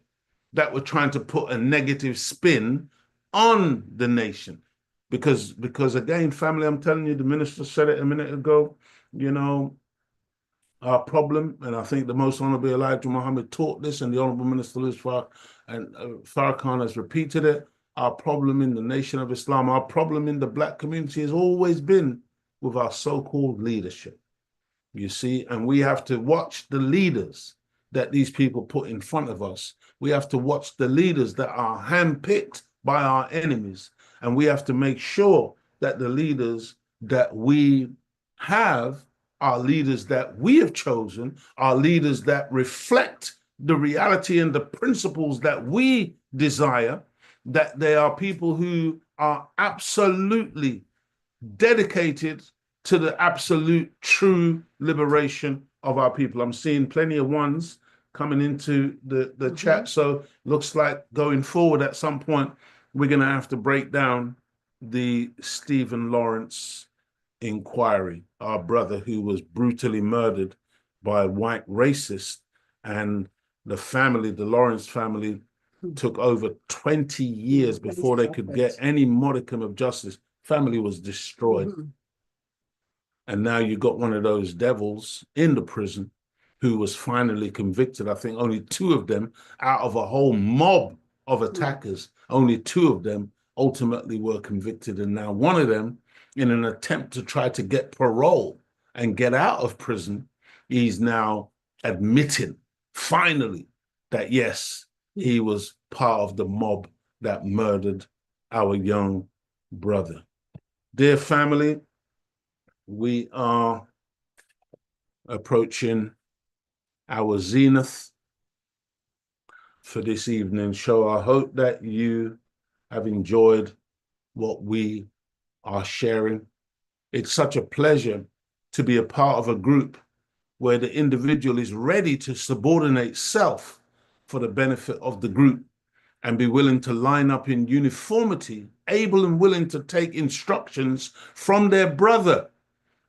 that were trying to put a negative spin on the nation. Because again, family, I'm telling you, the minister said it a minute ago, our problem, and I think the Most Honorable Elijah Muhammad taught this, and the Honorable Minister Louis Farrakhan has repeated it. Our problem in the Nation of Islam, our problem in the Black community has always been with our so-called leadership, you see, and we have to watch the leaders that these people put in front of us. We have to watch the leaders that are handpicked by our enemies, and we have to make sure that the leaders that we have are leaders that we have chosen, are leaders that reflect the reality and the principles that we desire, that they are people who are absolutely dedicated to the absolute true liberation of our people. I'm seeing plenty of ones coming into the chat, so looks like going forward at some point, we're going to have to break down the Stephen Lawrence inquiry, our brother who was brutally murdered by a white racist, and the family, the Lawrence family, took over 20 years before they could get any modicum of justice. Family was destroyed. And now you got one of those devils in the prison who was finally convicted. I think only 2 of them out of a whole mob of attackers, only 2 of them ultimately were convicted. And now one of them, in an attempt to try to get parole and get out of prison, he's now admitting finally that yes, he was part of the mob that murdered our young brother. Dear family, we are approaching our zenith for this evening show. I hope that you have enjoyed what we are sharing. It's such a pleasure to be a part of a group where the individual is ready to subordinate self for the benefit of the group and be willing to line up in uniformity, able and willing to take instructions from their brother,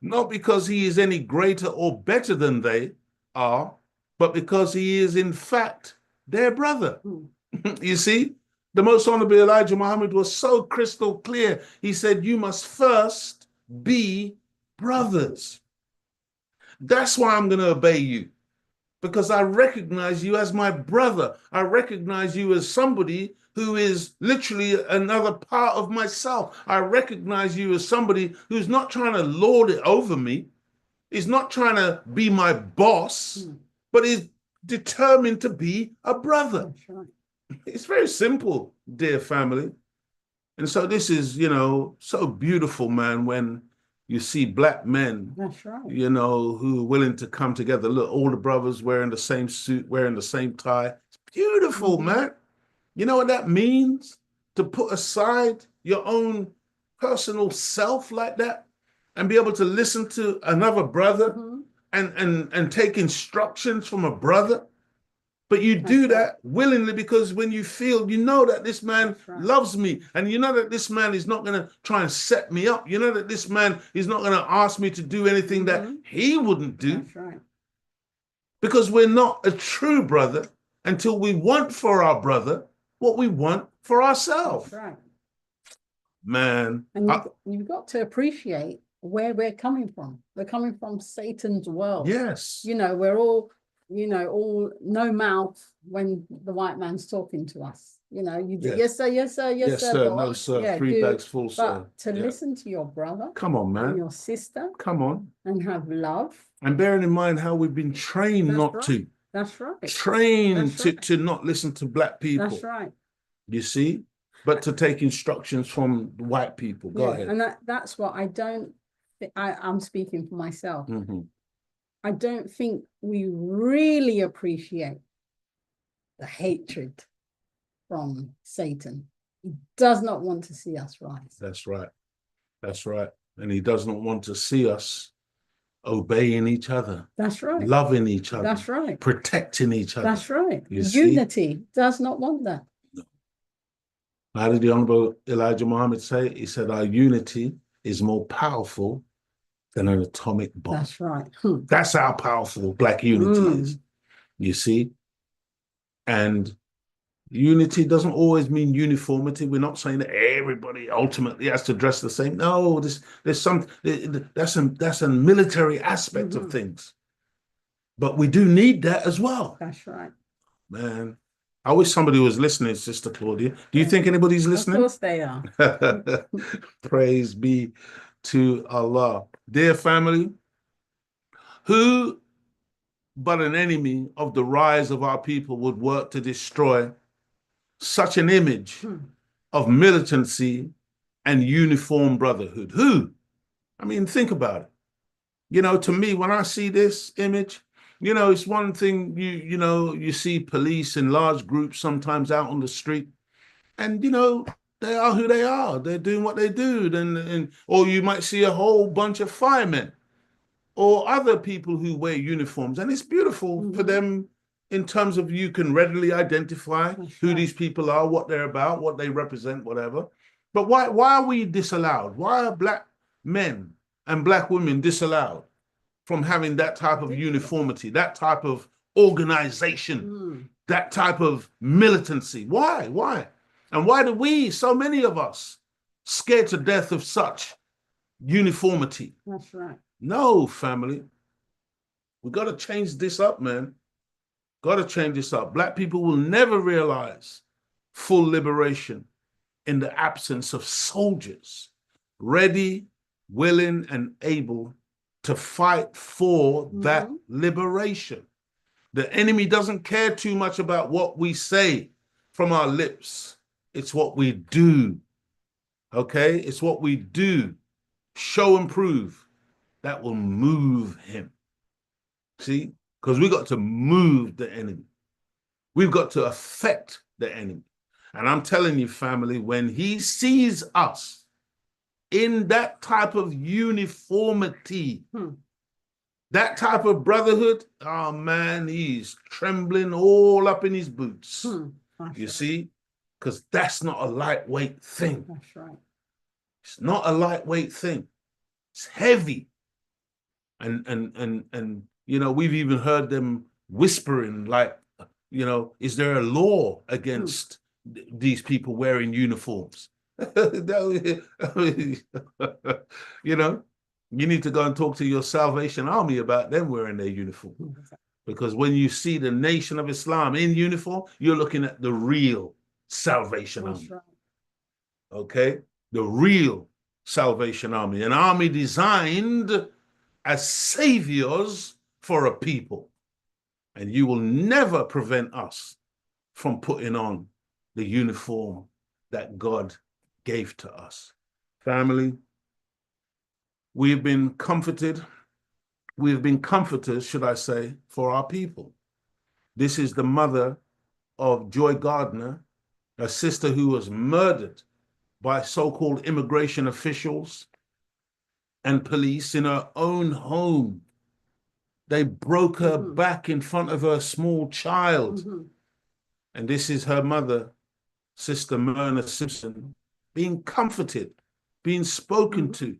not because he is any greater or better than they are, but because he is in fact their brother. You see, the Most Honorable Elijah Muhammad was so crystal clear. He said, you must first be brothers. That's why I'm going to obey you, because I recognize you as my brother. I recognize you as somebody who is literally another part of myself. I recognize you as somebody who's not trying to lord it over me. He's not trying to be my boss, but is determined to be a brother. That's right. It's very simple, dear family. And so this is, so beautiful, man, when you see black men, That's right. who are willing to come together. Look, all the brothers wearing the same suit, wearing the same tie. It's beautiful, man. You know what that means? To put aside your own personal self like that and be able to listen to another brother and take instructions from a brother. But you do that willingly because when you feel, that this man loves me, and you know that this man is not going to try and set me up. You know that this man is not going to ask me to do anything that he wouldn't do. That's right. Because we're not a true brother until we want for our brother what we want for ourselves. That's right. Man. And you've got to appreciate where we're coming from. We're coming from Satan's world. Yes. We're all no mouth when the white man's talking to us. You do, yes, sir, yes, sir, yes, sir. No, sir. 3 bags full, sir. But to listen to your brother, come on, man, and your sister, come on, and have love. And bearing in mind how we've been trained not to. That's right. Trained to not listen to black people. That's right. You see? But to take instructions from white people. Go ahead. And that's what I'm speaking for myself. I don't think we really appreciate the hatred from Satan. He does not want to see us rise. That's right. That's right. And he does not want to see us obeying each other. That's right. Loving each other. That's right. Protecting each other. That's right. Unity does not want that. No. How did the Honorable Elijah Muhammad say? He said, our unity is more powerful than an atomic bomb. That's right. That's how powerful black unity is. You see? And unity doesn't always mean uniformity. We're not saying that everybody ultimately has to dress the same. No, that's a military aspect of things. But we do need that as well. That's right. Man, I wish somebody was listening, Sister Claudia. Do you think anybody's listening? Of course they are. Praise be to Allah. Dear family, who but an enemy of the rise of our people would work to destroy such an image of militancy and uniform brotherhood? Who? I mean, think about it. To me, when I see this image, it's one thing, you see police in large groups sometimes out on the street, and, they are who they are. They're doing what they do. Or you might see a whole bunch of firemen or other people who wear uniforms. And it's beautiful for them in terms of you can readily identify who these people are, what they're about, what they represent, whatever. But why are we disallowed? Why are black men and black women disallowed from having that type of uniformity, that type of organization, that type of militancy? Why? And why do we, so many of us, scared to death of such uniformity? That's right. No, family. We got to change this up, man. Got to change this up. Black people will never realize full liberation in the absence of soldiers ready, willing, and able to fight for that liberation. The enemy doesn't care too much about what we say from our lips. It's what we do, okay? It's what we do, show and prove, that will move him. See? Because we got to move the enemy. We've got to affect the enemy. And I'm telling you, family, when he sees us in that type of uniformity, that type of brotherhood, oh man, he's trembling all up in his boots. You see? Because that's not a lightweight thing. That's right. It's not a lightweight thing. It's heavy. And we've even heard them whispering like, is there a law against these people wearing uniforms? You need to go and talk to your Salvation Army about them wearing their uniform. Because when you see the Nation of Islam in uniform, you're looking at the real Salvation That's Army. right. Okay? The real Salvation Army, an army designed as saviors for a people. And you will never prevent us from putting on the uniform that God gave to us. Family, we've been comforted. We've been comforters, should I say, for our people. This is the mother of Joy Gardner, a sister who was murdered by so-called immigration officials and police in her own home. They broke her back in front of her small child. And this is her mother, Sister Myrna Simpson, being comforted, being spoken to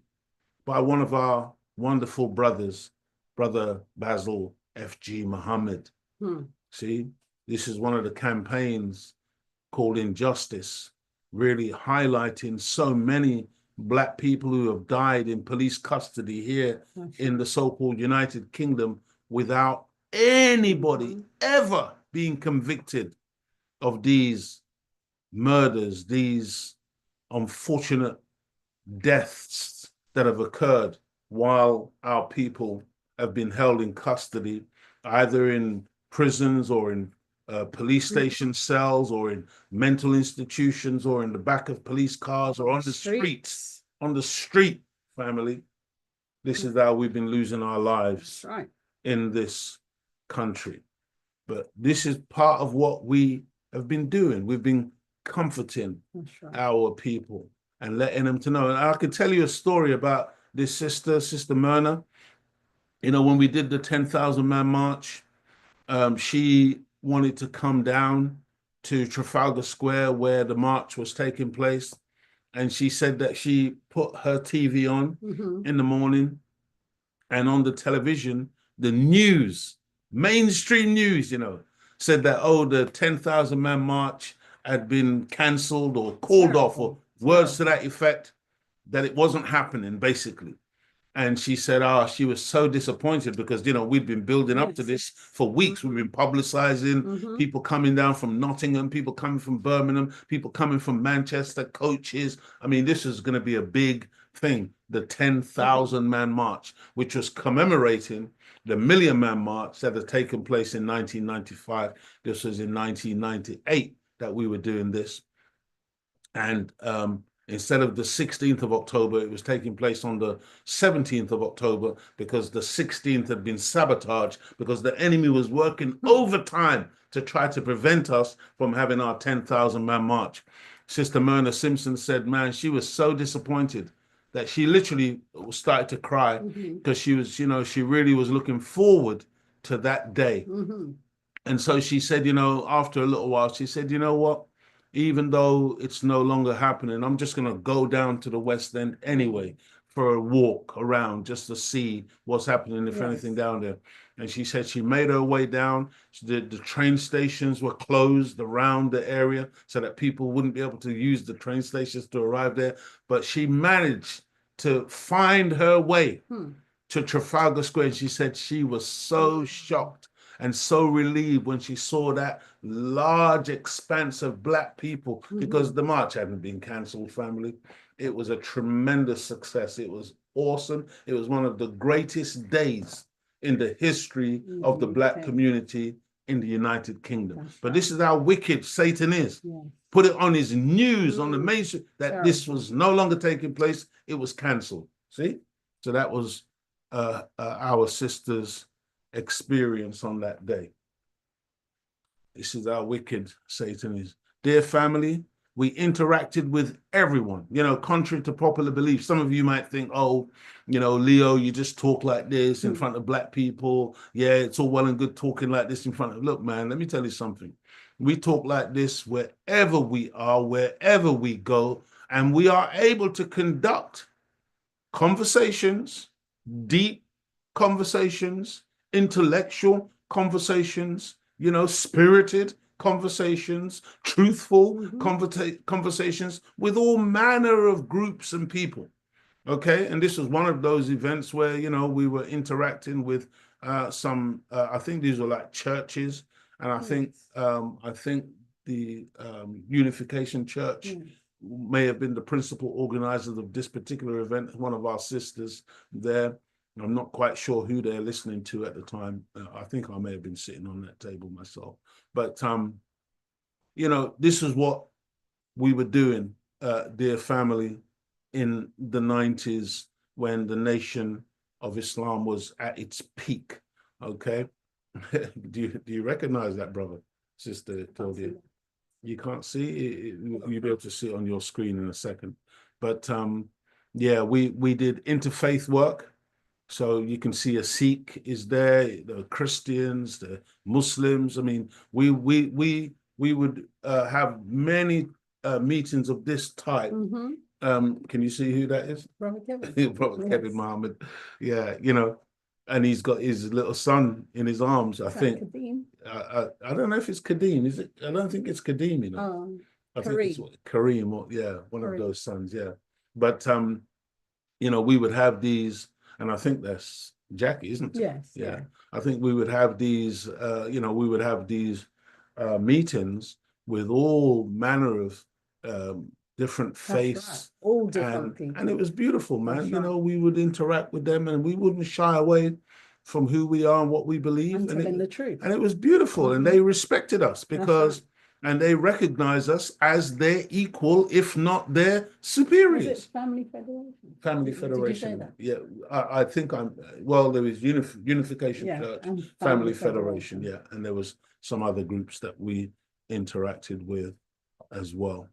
by one of our wonderful brothers, Brother Basil F.G. Muhammad. See, this is one of the campaigns called Injustice, really highlighting so many Black people who have died in police custody here in the so-called United Kingdom without anybody ever being convicted of these murders, these unfortunate deaths that have occurred while our people have been held in custody, either in prisons or in police station cells or in mental institutions or in the back of police cars or on the streets. On the street, family. This is how we've been losing our lives in this country. But this is part of what we have been doing. We've been comforting our people and letting them to know. And I can tell you a story about this sister, Sister Myrna. You know, when we did the 10,000 man march, she wanted to come down to Trafalgar Square where the march was taking place. And she said that she put her TV on in the morning, and on the television, the news, mainstream news, you know, said that, oh, the 10,000 man march had been cancelled or called off, or words to that effect, that it wasn't happening, basically. And she said, she was so disappointed because, you know, we'd been building up to this for weeks. We've been publicizing people coming down from Nottingham, people coming from Birmingham, people coming from Manchester, coaches. I mean, this is going to be a big thing, the 10,000 man march, which was commemorating the Million Man March that had taken place in 1995. This was in 1998 that we were doing this. And instead of the 16th of October, it was taking place on the 17th of October because the 16th had been sabotaged because the enemy was working overtime to try to prevent us from having our 10,000 man march. Sister Myrna Simpson said, man, she was so disappointed that she literally started to cry because she was, you know, she really was looking forward to that day. And so she said, you know, after a little while, she said, you know what? Even though it's no longer happening, I'm just going to go down to the West End anyway for a walk around just to see what's happening, if anything down there. And she said she made her way down. The train stations were closed around the area so that people wouldn't be able to use the train stations to arrive there. But she managed to find her way to Trafalgar Square. And she said she was so shocked and so relieved when she saw that large expanse of Black people, because the march hadn't been cancelled, family. It was a tremendous success. It was awesome. It was one of the greatest days in the history of the Black community in the United Kingdom. But this is how wicked Satan is. Put it on his news, on the mainstream, that this was no longer taking place. It was cancelled. See? So that was our sister's experience on that day. This is how wicked Satan is. Dear family, we interacted with everyone, you know, contrary to popular belief. Some of you might think, oh, you know, Leo, you just talk like this in front of Black people. Yeah, it's all well and good talking like this in front of, look, man, let me tell you something. We talk like this wherever we are, wherever we go, and we are able to conduct conversations, deep conversations, intellectual conversations, you know, spirited conversations, truthful conversations with all manner of groups and people. Okay, and this was one of those events where, you know, we were interacting with some. I think these were like churches, and I think the Unification Church, may have been the principal organizers of this particular event. One of our sisters there. I'm not quite sure who they're listening to at the time. I think I may have been sitting on that table myself. But you know, this is what we were doing, dear family, in the 90s when the Nation of Islam was at its peak. Okay. Do you recognize that, brother, sister Claudia? You can't see it. You'll be able to see it on your screen in a second. But yeah, we did interfaith work. So you can see a Sikh is there, the Christians, the Muslims. I mean, we would have many meetings of this type. Can you see who that is? Brother Kevin. Brother Kevin Muhammad. Yeah, you know, and he's got his little son in his arms, I think. I don't know if it's Kadeem. Is it? I don't think it's Kadeem, you know. I think it's Kareem, or yeah, one of those sons, yeah. But you know, we would have these, and I think that's Jackie, isn't it? Yes. Yeah. I think we would have these, you know, we would have these meetings with all manner of different faiths. Right. All different people. And it was beautiful, man. That's you right. know, we would interact with them and we wouldn't shy away from who we are and what we believe. And telling the truth. And it was beautiful. And they respected us because, and they recognized us as their equal, if not their superiors. Was it Family Federation? Family Federation. Did you say that? Yeah, I think well, there was Unification Church, and Family Federation, yeah. And there was some other groups that we interacted with as well.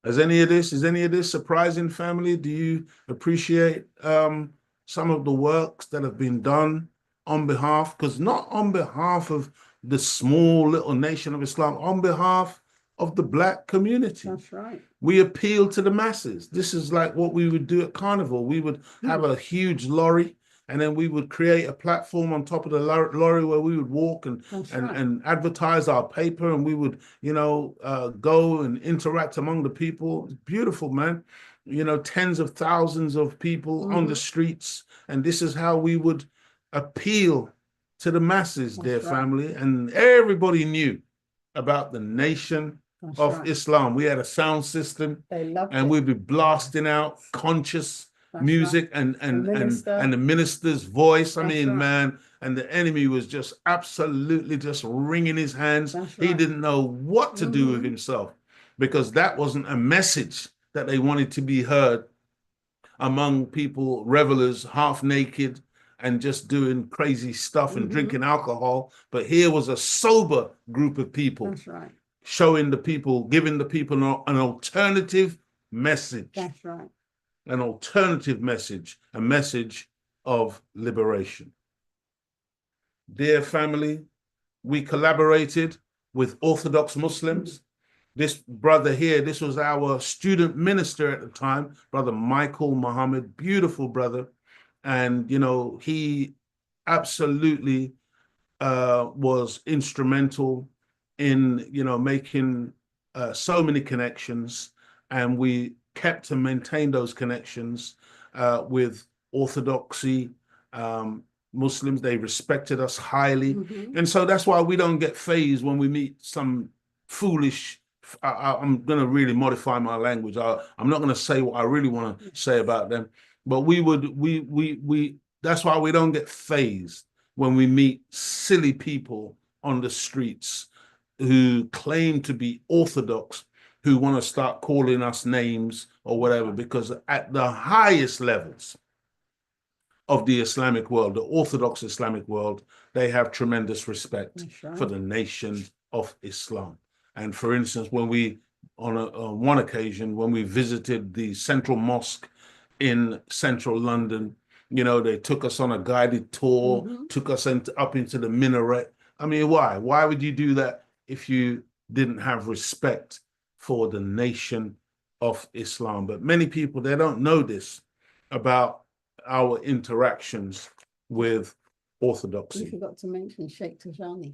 Is any of this surprising, family? Do you appreciate some of the works that have been done on behalf, because not on behalf of the small little Nation of Islam, on behalf of the Black community. That's right. We appeal to the masses. This is like what we would do at Carnival. We would have a huge lorry, and then we would create a platform on top of the lorry where we would walk and advertise our paper, and we would, you know, go and interact among the people. It's beautiful, man. You know, tens of thousands of people on the streets, and this is how we would appeal to the masses, dear family. And everybody knew about the Nation of Islam. We had a sound system, and we'd be blasting out conscious music and the minister's voice. I mean, man, and the enemy was just absolutely just wringing his hands. He didn't know what to do with himself, because that wasn't a message that they wanted to be heard among people, revelers, half naked, and just doing crazy stuff and drinking alcohol. But here was a sober group of people. That's right. Showing the people, giving the people an alternative message. That's right. An alternative message, a message of liberation. Dear family, we collaborated with Orthodox Muslims. This brother here, this was our student minister at the time, Brother Michael Muhammad, beautiful brother. And, you know, he absolutely was instrumental in, you know, making so many connections. And we kept and maintained those connections with Orthodoxy Muslims. They respected us highly. And so that's why we don't get fazed when we meet some foolish, I'm going to really modify my language. I'm not going to say what I really want to say about them, but that's why we don't get fazed when we meet silly people on the streets who claim to be Orthodox, who want to start calling us names or whatever, because at the highest levels of the Islamic world, the Orthodox Islamic world, they have tremendous respect for the Nation of Islam. And for instance, when we, on one occasion, when we visited the Central Mosque in central London, you know, they took us on a guided tour, took us up into the minaret. I mean, why? Why would you do that if you didn't have respect for the Nation of Islam? But many people, they don't know this about our interactions with Orthodoxy. You forgot to mention Sheikh Tajani.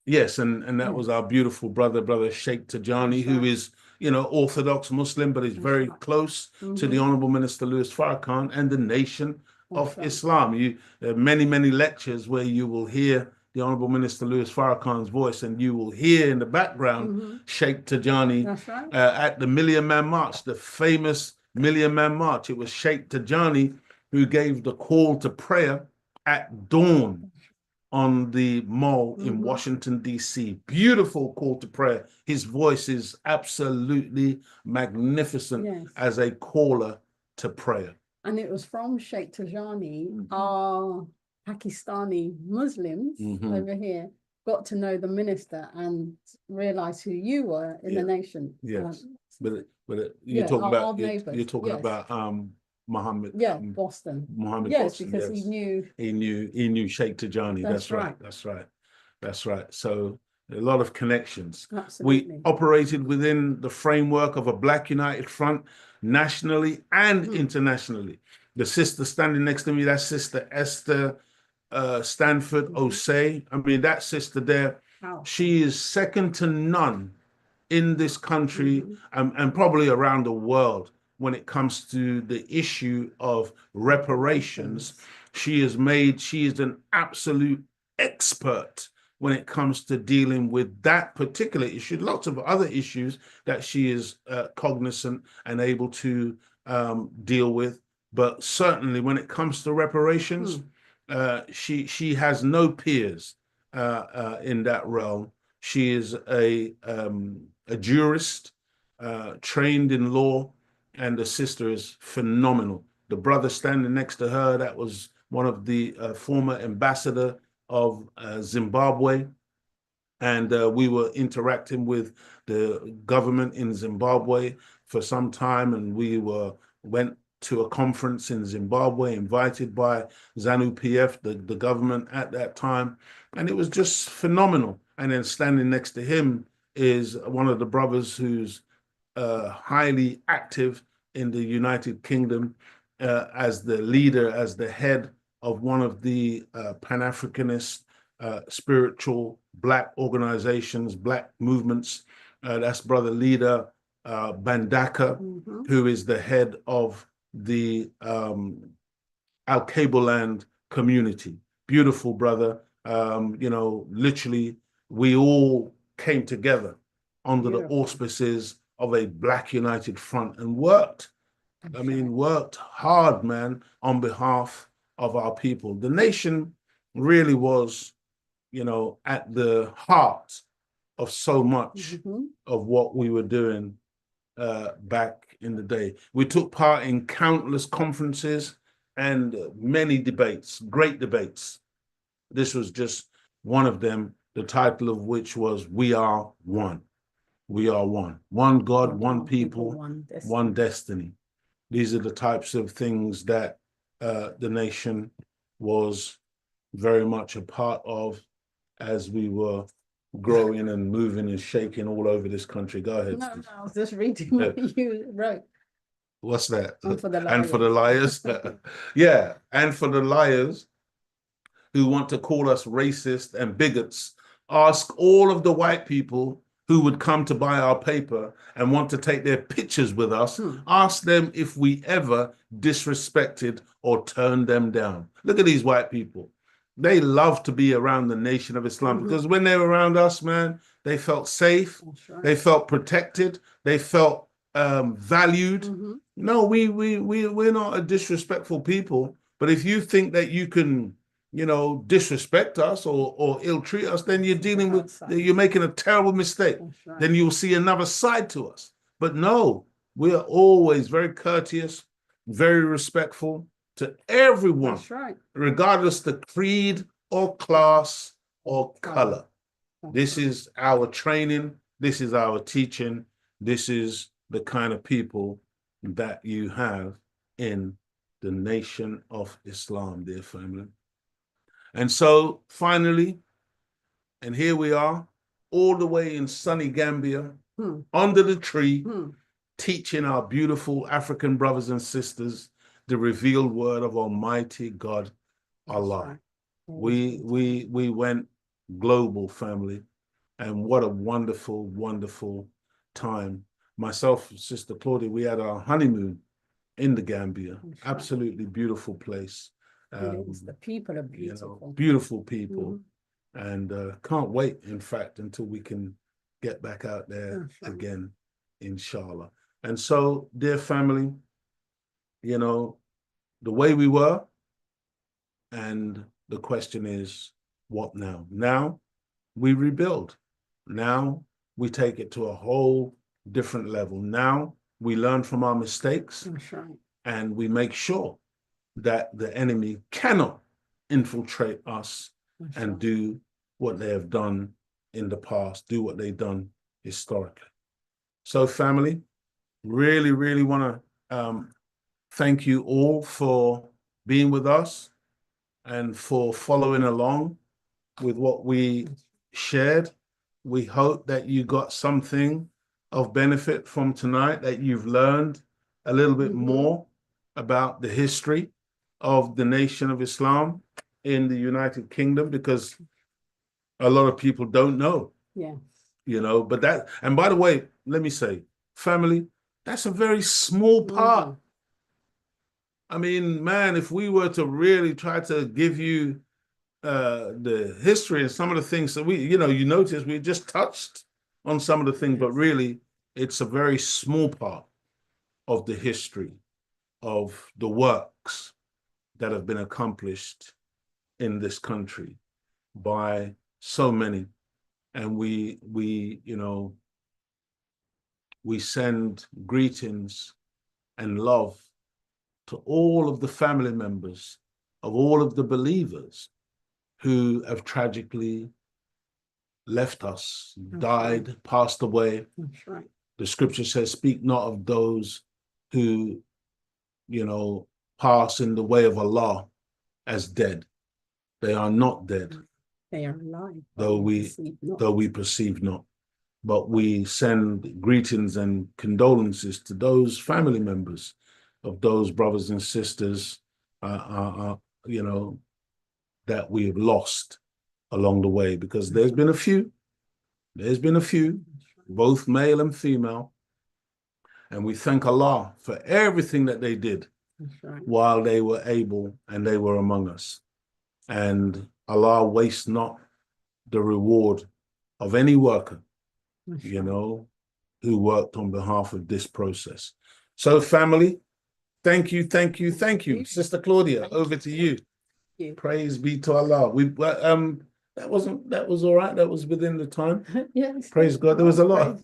Yes, and that was our beautiful brother Sheikh Tajani, who is, you know, Orthodox Muslim, but is very close to the Honorable Minister Louis Farrakhan and the Nation of Islam. There are many lectures where you will hear the Honorable Minister Louis Farrakhan's voice, and you will hear in the background Sheikh Tajani That's right. at the Million Man March, the famous Million Man March. It was Sheikh Tajani who gave the call to prayer at dawn on the mall in Washington, D.C. Beautiful call to prayer. His voice is absolutely magnificent as a caller to prayer. And it was from Sheikh Tajani, our Pakistani Muslims over here got to know the minister and realize who you were in the nation. Yes, but you're talking about you're talking about Muhammad. Boston. Muhammad Yes, Boston, because he knew Sheikh Tajani. That's right. That's right. So a lot of connections. Absolutely. We operated within the framework of a Black United Front nationally and internationally. The sister standing next to me, that's Sister Esther Stanford Osei. I mean, that sister there, she is second to none in this country and probably around the world when it comes to the issue of reparations. She is an absolute expert when it comes to dealing with that particular issue. Lots of other issues that she is cognizant and able to deal with. But certainly when it comes to reparations, she has no peers in that realm. She is a jurist, trained in law, and the sister is phenomenal. The brother standing next to her, that was one of the former ambassador of Zimbabwe. And we were interacting with the government in Zimbabwe for some time, and we went to a conference in Zimbabwe invited by ZANU-PF, the government at that time, and it was just phenomenal. And then standing next to him is one of the brothers who's highly active in the United Kingdom as the leader, as the head of one of the Pan-Africanist spiritual Black organizations, Black movements. That's Brother Leader Bandaka, who is the head of the Al-Kaboland community. Beautiful brother. Literally, we all came together under the auspices of a Black United Front and worked. Worked hard, man, on behalf of our people. The nation really was, at the heart of so much of what we were doing back in the day. We took part in countless conferences and many debates, great debates. This was just one of them, the title of which was "We Are One." We are one. One God, one people, one destiny. These are the types of things that the nation was very much a part of as we were growing and moving and shaking all over this country. Go ahead. No, I was just reading what you wrote. What's that? And for the liars. And for the liars. Yeah, and for the liars who want to call us racist and bigots, ask all of the white people who would come to buy our paper and want to take their pictures with us, ask them if we ever disrespected or turned them down. Look at these white people. They love to be around the Nation of Islam because when they were around us, man, they felt safe, they felt protected, they felt valued. No, we're not a disrespectful people, but if you think that you can disrespect us or ill-treat us, then you're making a terrible mistake. Then you'll see another side to us. But no, we are always very courteous, very respectful to everyone, regardless the creed or class or color. This is our training. This is our teaching. This is the kind of people that you have in the Nation of Islam, dear family. And so finally, and here we are, all the way in sunny Gambia, under the tree, teaching our beautiful African brothers and sisters the revealed word of Almighty God, Allah. We went global, family, and what a wonderful, wonderful time. Myself, Sister Claudia, we had our honeymoon in the Gambia. Absolutely beautiful place. The people are beautiful. Beautiful people. and can't wait, in fact, until we can get back out there again, inshallah. And so, dear family, you know, the way we were, and the question is, what now? Now we rebuild. Now we take it to a whole different level. Now we learn from our mistakes, and we make sure that the enemy cannot infiltrate us and do what they have done in the past, do what they've done historically. So, family, really, really want to thank you all for being with us and for following along with what we shared. We hope that you got something of benefit from tonight, that you've learned a little bit more about the history of the Nation of Islam in the United Kingdom, because a lot of people don't know. Yeah. You know, but that, and by the way, let me say, family, that's a very small part. I mean, man, if we were to really try to give you the history and some of the things that we, you know, you notice we just touched on some of the things, but really it's a very small part of the history of the works that have been accomplished in this country by so many. And we, you know, we send greetings and love to all of the family members of all of the believers who have tragically left us, died, passed away. That's right. The scripture says, speak not of those who, you know, pass in the way of Allah as dead. They are not dead. They are alive. Though we perceive not. But we send greetings and condolences to those family members of those brothers and sisters, you know, that we have lost along the way, because there's been a few, both male and female, and we thank Allah for everything that they did while they were able and they were among us. And Allah wastes not the reward of any worker, you know, who worked on behalf of this process. So, family, thank you. Sister Claudia, over to you. Praise be to Allah. That was all right. That was within the time. Yes. Praise God. There was a lot.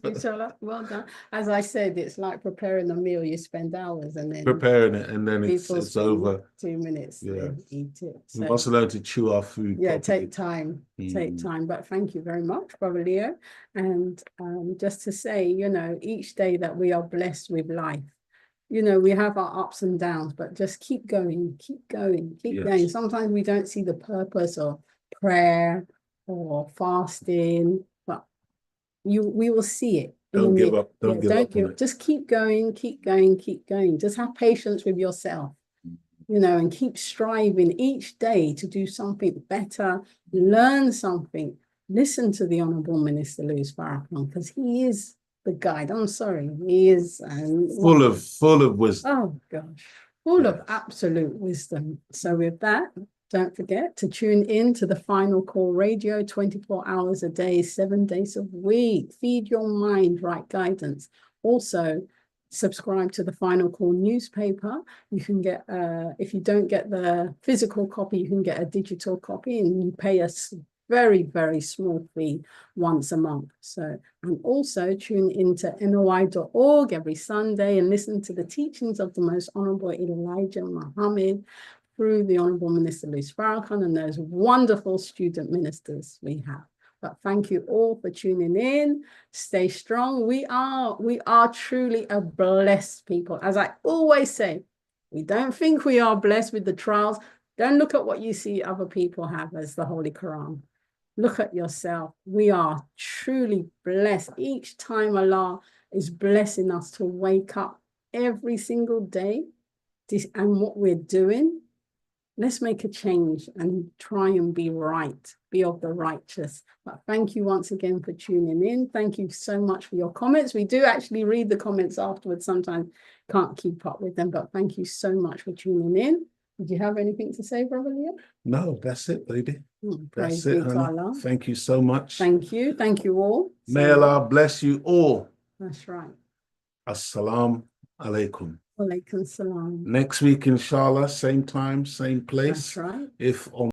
Well done. As I said, it's like preparing a meal. You spend hours and then preparing it, and then it's over. 2 minutes. Yeah. Then eat it. So, we must learn to chew our food. Yeah, properly. take time. Take time. But thank you very much, Brother Leo. And just to say, you know, each day that we are blessed with life, you know, we have our ups and downs, but just keep going, keep going. Sometimes we don't see the purpose of prayer or fasting, but we will see it. Don't give up. Don't give up. Just keep going, keep going, keep going. Just have patience with yourself, you know, and keep striving each day to do something better, learn something. Listen to the Honourable Minister Louis Farrakhan, because he is the guide. I'm sorry, he is full of wisdom. Oh gosh, full of absolute wisdom. So with that, don't forget to tune in to the Final Call Radio 24 hours a day, 7 days a week. Feed your mind right guidance. Also, subscribe to the Final Call newspaper. You can get, if you don't get the physical copy, you can get a digital copy, and you pay us very, very small fee once a month. So, and also tune into NOI.org every Sunday and listen to the teachings of the Most Honorable Elijah Muhammad through the Honorable Minister Louis Farrakhan and those wonderful student ministers we have. But thank you all for tuning in. Stay strong. We are truly a blessed people. As I always say, we don't think we are blessed with the trials. Don't look at what you see other people have as the Holy Quran. Look at yourself. We are truly blessed. Each time Allah is blessing us to wake up every single day, and what we're doing, let's make a change and try and be right, be of the righteous. But thank you once again for tuning in. Thank you so much for your comments. We do actually read the comments afterwards. Sometimes can't keep up with them, but thank you so much for tuning in. Did you have anything to say, Brother Leah? No, that's it, baby. Praise That's it, be to honey. Allah. Thank you so much. Thank you. Thank you all. May Allah bless you all. That's right. Assalamu alaikum. Walaikum salam. Next week, inshallah, same time, same place. That's right. If on